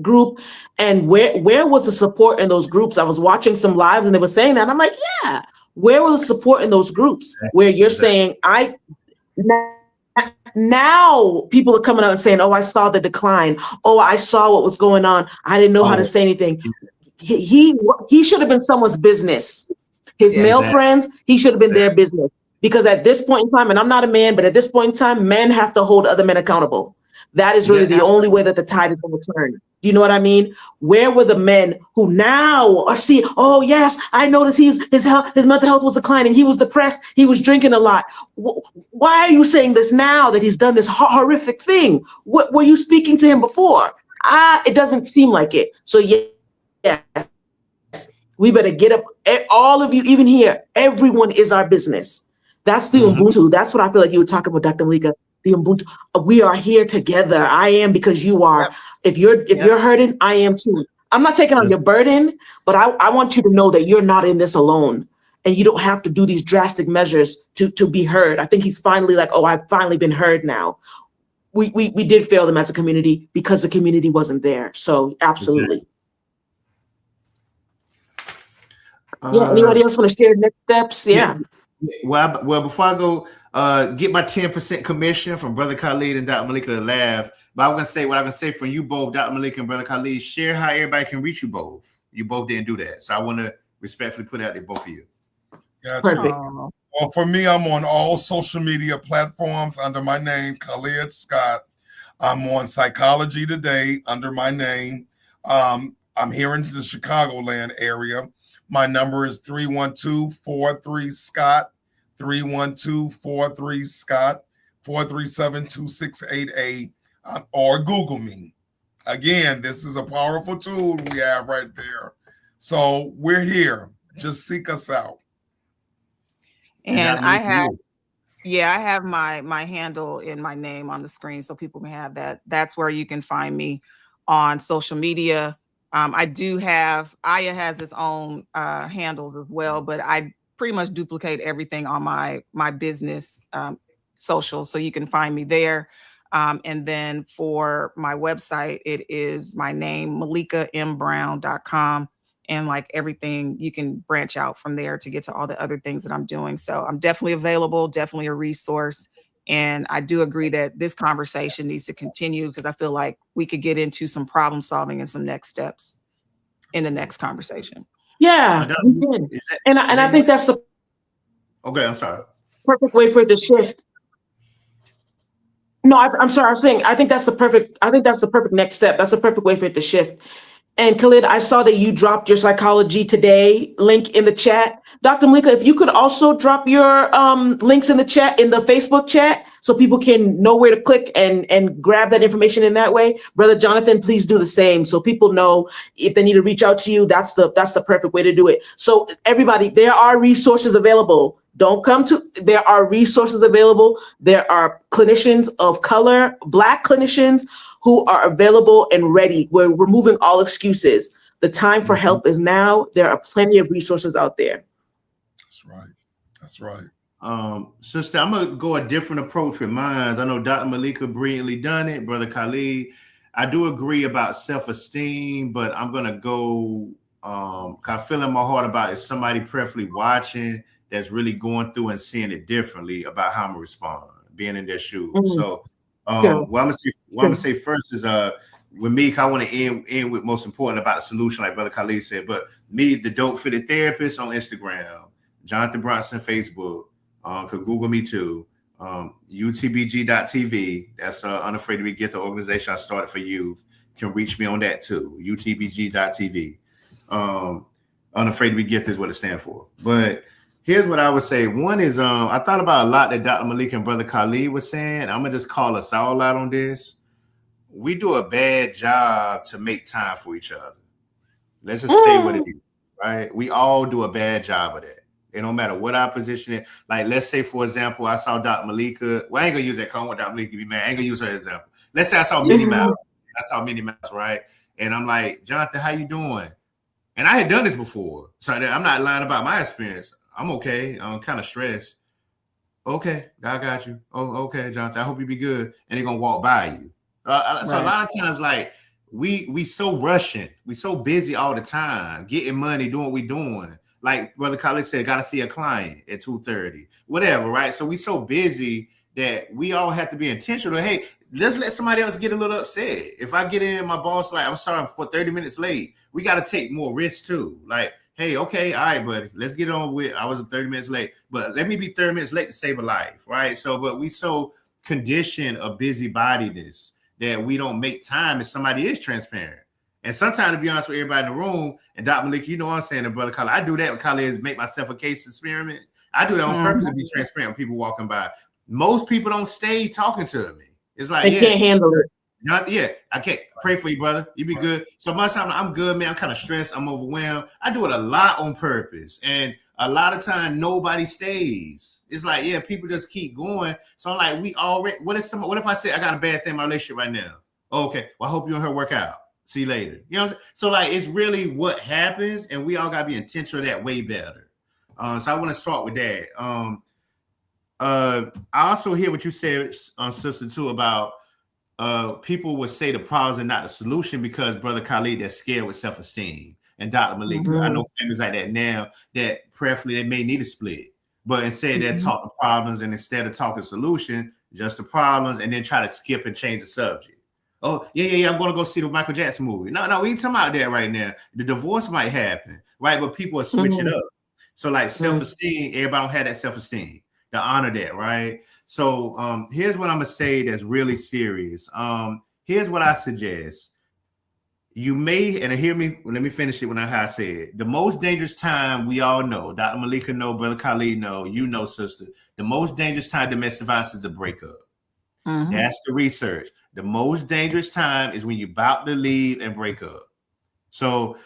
group. And where was the support in those groups? I was watching some lives and they were saying that. And I'm like, yeah, where was the support in those groups where you're saying, now people are coming out and saying, oh, I saw the decline. Oh, I saw what was going on. I didn't know how to say anything. He should have been someone's business. His male friends, he should have been their business. Because at this point in time, and I'm not a man, but at this point in time, men have to hold other men accountable. That is really Yeah, the only way that the tide is going to turn. Do you know what I mean? Where were the men who now are see, oh yes, I noticed his mental health was declining. He was depressed. He was drinking a lot. Why are you saying this now that he's done this horrific thing? What were you speaking to him before? It doesn't seem like it. So yes, we better get up. All of you, even here, everyone is our business. That's the Ubuntu. That's what I feel like you were talking about, Dr. Malika. The Ubuntu. We are here together. I am because you are. Yep. If you're hurting, I am too. I'm not taking on your burden, but I want you to know that you're not in this alone, and you don't have to do these drastic measures to be heard. I think he's finally like, oh, I've finally been heard now. We did fail them as a community because the community wasn't there. So absolutely. Yeah. Anybody else want to share next steps? Yeah. Well, before I go, get my 10% commission from Brother Khalid and Dr. Malika to laugh. But I'm gonna say what I'm gonna say from you both, Dr. Malika and Brother Khalid. Share how everybody can reach you both. You both didn't do that, so I want to respectfully put out there both of you. Gotcha. Perfect. Well, for me, I'm on all social media platforms under my name, Khalid Scott. I'm on Psychology Today under my name. I'm here in the Chicagoland area. My number is 312-43-SCOTT, 312-43-SCOTT, 437-2688, or Google me. Again, this is a powerful tool we have right there. So we're here. Just seek us out. And I have my handle in my name on the screen so people can have that. That's where you can find me on social media. I do have, Aya has its own handles as well, but I pretty much duplicate everything on my business social, so you can find me there. And then for my website, it is my name, malikambrown.com. And like everything, you can branch out from there to get to all the other things that I'm doing. So I'm definitely available, definitely a resource. And I do agree that this conversation needs to continue because I feel like we could get into some problem solving and some next steps in the next conversation. Yeah, we did. And I think that's the I'm sorry. Perfect way for it to shift. No, I'm sorry. I'm saying I think that's the perfect next step. That's the perfect way for it to shift. And Khalid, I saw that you dropped your Psychology Today link in the chat. Dr. Malika, if you could also drop your links in the chat, in the Facebook chat, so people can know where to click and grab that information in that way. Brother Jonathan, please do the same so people know if they need to reach out to you. That's the perfect way to do it. So everybody, there are resources available. There are resources available. There are clinicians of color, Black clinicians who are available and ready. We're removing all excuses. The time for help is now. There are plenty of resources out there. That's right. Sister, I'm gonna go a different approach with mine. I know Dr. Malika brilliantly done it, Brother Khalid. I do agree about self-esteem, but I'm gonna go. I feel in my heart about is somebody prayerfully watching that's really going through and seeing it differently about how I'm gonna respond, being in their shoes. Mm-hmm. So. What I'm gonna say first is with me, I want to end with most important about the solution, like Brother Khalid said. But me, the Dope Fitted Therapist on Instagram, Jonathan Bronson Facebook, could Google me too. UTBG.tv. That's Unafraid to Be Gifted organization I started for youth. Can reach me on that too. UTBG.tv. Unafraid to Be Gifted is what it stands for. But here's what I would say. One is I thought about a lot that Dr. Malika and Brother Khalid was saying. I'm going to just call us all out on this. We do a bad job to make time for each other. Let's just say what it is, right? We all do a bad job of that. It don't matter what our position is. Like, let's say, for example, I saw Dr. Malika. Well, I ain't going to use that. I don't want Dr. Malika to be mad. I ain't going to use her as an example. Let's say I saw Minnie Mouse. I saw Minnie Mouse, right? And I'm like, Jonathan, how you doing? And I had done this before. So I'm not lying about my experience. I'm okay. I'm kind of stressed. Okay, God got you. Oh, okay, Jonathan. I hope you be good. And they're gonna walk by you. So a lot of times, like we so rushing, we so busy all the time, getting money, doing what we doing. Like Brother Khalid said, got to see a client at 2:30, whatever, right? So we so busy that we all have to be intentional. Hey, let's let somebody else get a little upset. If I get in, my boss like, I'm sorry for 30 minutes late. We got to take more risks too. Like, hey, okay, all right, buddy, let's get on with. I was 30 minutes late, but let me be 30 minutes late to save a life, right? So, but we so conditioned of busybodiness that we don't make time if somebody is transparent. And sometimes, to be honest with everybody in the room, and Dr. Malik, you know what I'm saying, and Brother Khalid, I do that with Khalid, make myself a case experiment. I do that on purpose to be transparent when people walking by. Most people don't stay talking to me. It's like, They can't handle it. I can't. Pray for you, brother. You be good. So much time I'm good, man. I'm kind of stressed. I'm overwhelmed. I do it a lot on purpose. And a lot of time nobody stays. It's like, yeah, people just keep going. So I'm like, what if I say I got a bad thing in my relationship right now? Oh, okay. Well, I hope you and her work out. See you later. You know what I'm saying? So like, it's really what happens, and we all got to be intentional of that way better. So I want to start with that. I also hear what you said, sister, too, about people would say the problems are not the solution because Brother Khalid, they're scared with self-esteem. And Dr. Malika, I know families like that now that prayerfully they may need a split, but instead they talk the problems, and instead of talking solution, just the problems, and then try to skip and change the subject. Oh, yeah, I'm going to go see the Michael Jackson movie. No, we ain't talking about that right now. The divorce might happen, right? But people are switching up. So like self-esteem, everybody don't have that self-esteem to honor that, right? So here's what I'm going to say that's really serious. Here's what I suggest. You may, and hear me, let me finish it when I say it. The most dangerous time, we all know, Dr. Malika know, Brother Khalid know, you know, sister, the most dangerous time domestic violence is a breakup. That's the research. The most dangerous time is when you're about to leave and break up. So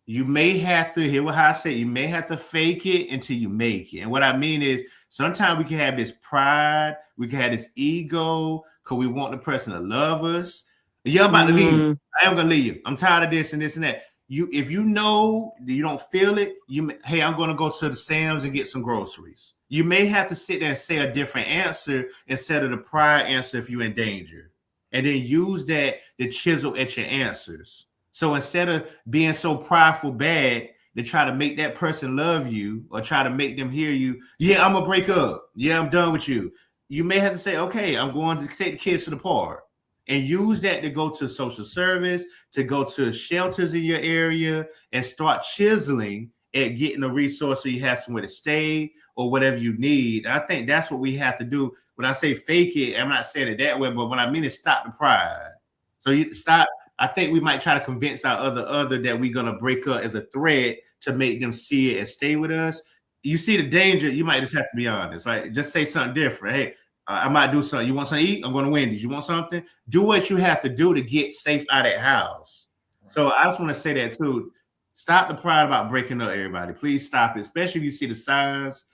you may have to, hear what I say, you may have to fake it until you make it. And what I mean is sometimes we can have this pride, we can have this ego because we want the person to love us. Yeah, I'm about to leave. I am going to leave you. I'm tired of this and this and that. If you know you don't feel it, hey, I'm going to go to the Sam's and get some groceries. You may have to sit there and say a different answer instead of the prior answer if you're in danger. And then use that to chisel at your answers. So instead of being so prideful bad to try to make that person love you or try to make them hear you, yeah, I'm going to break up. Yeah, I'm done with you. You may have to say, okay, I'm going to take the kids to the park. And use that to go to social service, to go to shelters in your area and start chiseling at getting a resource so you have somewhere to stay or whatever you need. And I think that's what we have to do. When I say fake it, I'm not saying it that way, but what I mean is stop the pride. So you stop. I think we might try to convince our other that we're going to break up as a threat to make them see it and stay with us. You see the danger, you might just have to be honest. Like, just say something different. Hey, I might do something. You want something to eat? I'm going to Wendy's. You want something? Do what you have to do to get safe out of that house. So I just want to say that too. Stop the pride about breaking up, everybody. Please stop it, especially if you see the signs.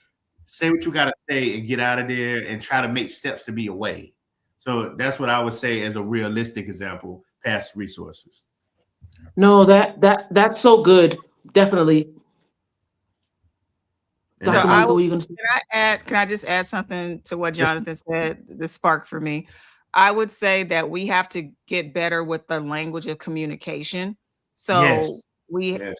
Say what you got to say and get out of there and try to make steps to be away. So that's what I would say as a realistic example, past resources. No, that's so good. Definitely. So can I just add something to what Jonathan said? This sparked for me. I would say that we have to get better with the language of communication. So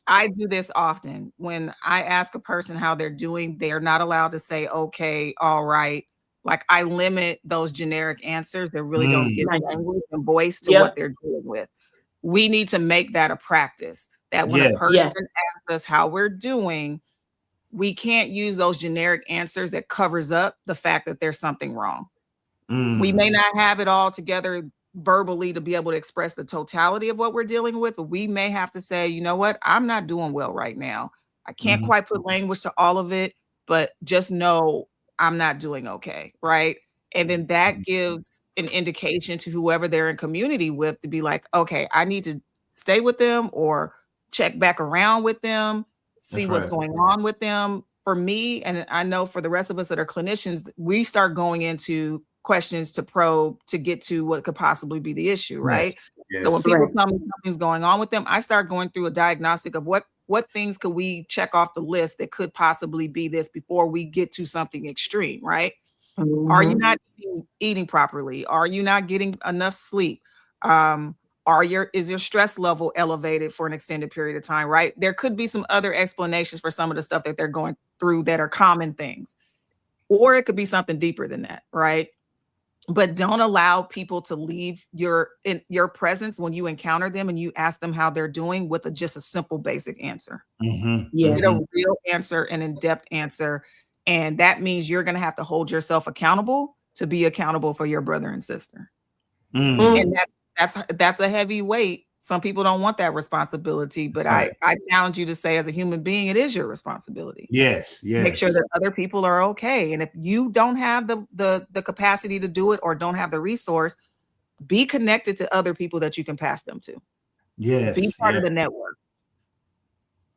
I do this often. When I ask a person how they're doing, they're not allowed to say, okay, all right. Like, I limit those generic answers that really don't give language and voice to what they're dealing with. We need to make that a practice, that when a person asks us how we're doing, we can't use those generic answers that covers up the fact that there's something wrong. We may not have it all together verbally to be able to express the totality of what we're dealing with, but we may have to say, you know what, I'm not doing well right now. I can't quite put language to all of it, but just know I'm not doing okay, right? And then that gives an indication to whoever they're in community with to be like, okay, I need to stay with them or check back around with them, see what's going on with them. For me, and I know for the rest of us that are clinicians, we start going into questions to probe to get to what could possibly be the issue, right? So when people tell me something's going on with them, I start going through a diagnostic of what things could we check off the list that could possibly be this before we get to something extreme, right? Are you not eating properly? Are you not getting enough sleep? Is your stress level elevated for an extended period of time, right? There could be some other explanations for some of the stuff that they're going through that are common things, or it could be something deeper than that, right? But don't allow people to leave your presence when you encounter them and you ask them how they're doing with just a simple, basic answer. Get a real answer, an in-depth answer. And that means you're going to have to hold yourself accountable to be accountable for your brother and sister. And that's a heavy weight. Some people don't want that responsibility, but Right. I challenge you to say, as a human being, it is your responsibility. Yes, Make sure yes. that other people are okay. And if you don't have the capacity to do it or don't have the resource, be connected to other people that you can pass them to. Yes. Be part of yes. the network.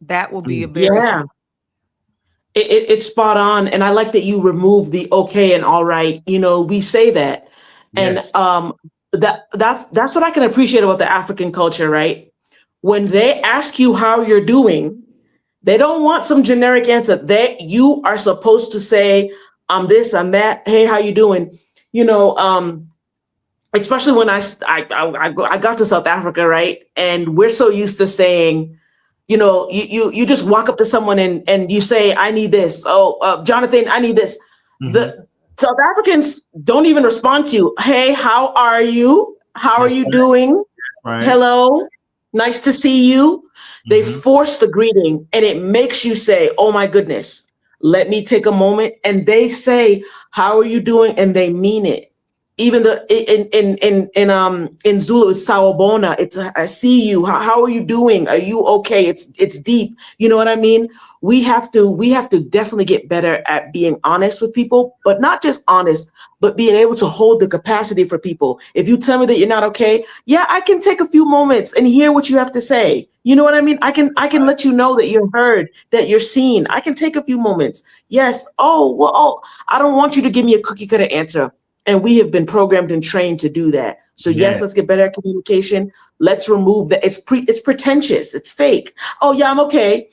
That will be a Mm. very Yeah. It's spot on. And I like that you remove the okay and all right. You know, we say that. And Yes. that's what I can appreciate about the African culture, right? When they ask you how you're doing, they don't want some generic answer. You are supposed to say, I'm this, I'm that. Hey, how you doing? You know, especially when I got to South Africa, right? And we're so used to saying, you know, you just walk up to someone and you say, I need this. Oh, Jonathan, I need this. The South Africans don't even respond to you. Hey, how are you? How are That's you right. doing? Right. Hello, nice to see you. They Mhm. force the greeting and it makes you say, oh my goodness, let me take a moment. And they say, how are you doing? And they mean it. Even in Zulu, it's sawubona. It's I see you. How are you doing? Are you okay? It's deep. You know what I mean? We have to definitely get better at being honest with people, but not just honest, but being able to hold the capacity for people. If you tell me that you're not okay, yeah, I can take a few moments and hear what you have to say. You know what I mean? I can let you know that you're heard, that you're seen. I can take a few moments. Yes. I don't want you to give me a cookie cutter answer. And we have been programmed and trained to do that. So yes, Yeah. let's get better at communication. Let's remove that. It's pretentious. It's fake. Oh yeah, I'm okay.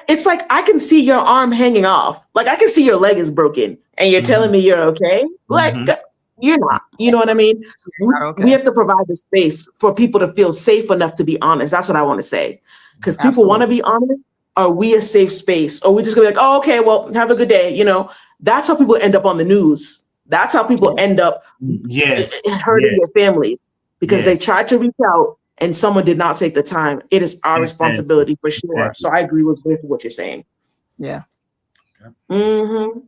It's like I can see your arm hanging off. Like I can see your leg is broken and you're telling me you're okay. Like Mhm. you're not. You know what I mean? not okay. We have to provide the space for people to feel safe enough to be honest. That's what I want to say. Because people want to be honest. Are we a safe space? Or we just gonna be like, oh, okay, well, have a good day. You know, that's how people end up on the news. That's how people end up Yes. hurting Yes. their families because they Yes. tried to reach out and someone did not take the time. It is our Exactly. responsibility for sure. Exactly. So I agree with what you're saying. Yeah. Mm-hmm.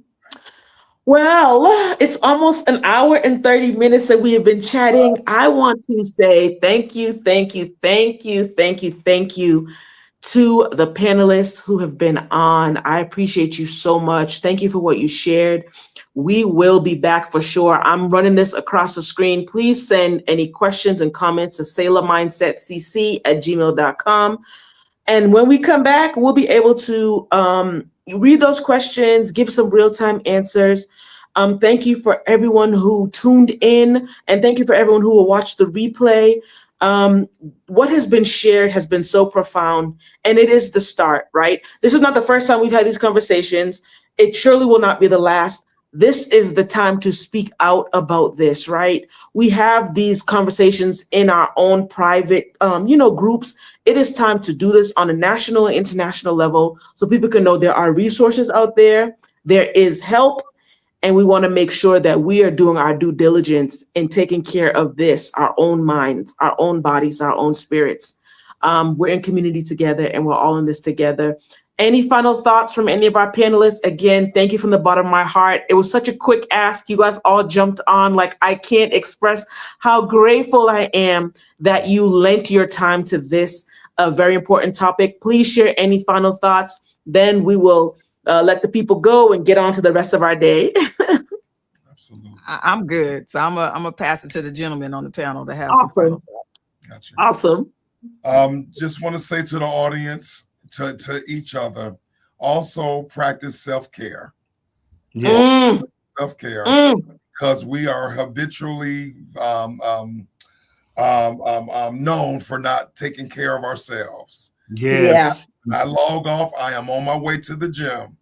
Well, it's almost an hour and 30 minutes that we have been chatting. I want to say thank you, thank you, thank you, thank you, thank you to the panelists who have been on. I appreciate you so much. Thank you for what you shared. We will be back for sure. I'm running this across the screen. Please send any questions and comments to Selah Mindset CC at gmail.com. And when we come back, we'll be able to read those questions, give some real-time answers. Thank you for everyone who tuned in, and thank you for everyone who will watch the replay. What has been shared has been so profound, and it is the start, right? This is not the first time we've had these conversations. It surely will not be the last. This is the time to speak out about this, right? We have these conversations in our own private, groups. It is time to do this on a national and international level so people can know there are resources out there. There is help. And we want to make sure that we are doing our due diligence in taking care of this, our own minds, our own bodies, our own spirits. We're in community together and we're all in this together. Any final thoughts from any of our panelists? Again, thank you from the bottom of my heart. It was such a quick ask. You guys all jumped on. Like, I can't express how grateful I am that you lent your time to this very important topic. Please share any final thoughts. Then we will let the people go and get on to the rest of our day. Absolutely. I'm good. So I'm a pass it to the gentleman on the panel to have some final thoughts. Gotcha. Awesome. Just want to say to the audience, to each other, also practice self-care. Yes. Self-care, Mm. because we are habitually known for not taking care of ourselves. Yes. I log off. I am on my way to the gym,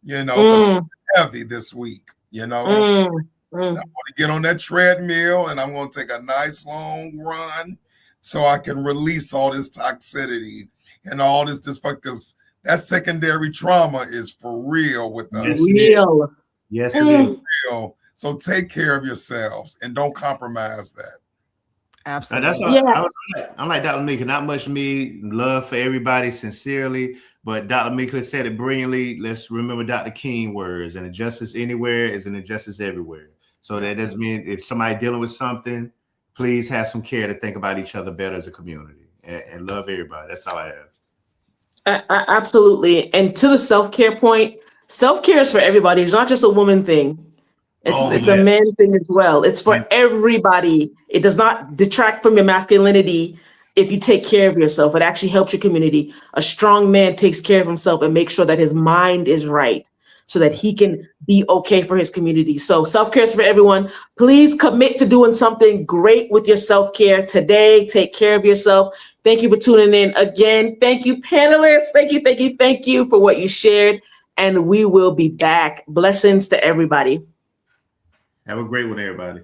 because I'm heavy this week, I want to get on that treadmill and I'm going to take a nice long run so I can release all this toxicity and all this because that secondary trauma is for real with us. Yes, Real. Yes, it is. Real. So take care of yourselves and don't compromise that. Absolutely. That's all. I'm like Dr. Mika, not much me, love for everybody sincerely, but Dr. Mika said it brilliantly. Let's remember Dr. King words, an injustice anywhere is an injustice everywhere. So that doesn't mean if somebody dealing with something, please have some care to think about each other better as a community and love everybody. That's all I have. Absolutely. And to the self-care point, self-care is for everybody. It's not just a woman thing. It's a man thing as well. It's for everybody. It does not detract from your masculinity if you take care of yourself. It actually helps your community. A strong man takes care of himself and makes sure that his mind is right so that he can be okay for his community. So self-care is for everyone. Please commit to doing something great with your self-care today. Take care of yourself. Thank you for tuning in again. Thank you, panelists. Thank you for what you shared. And we will be back. Blessings to everybody. Have a great one, everybody.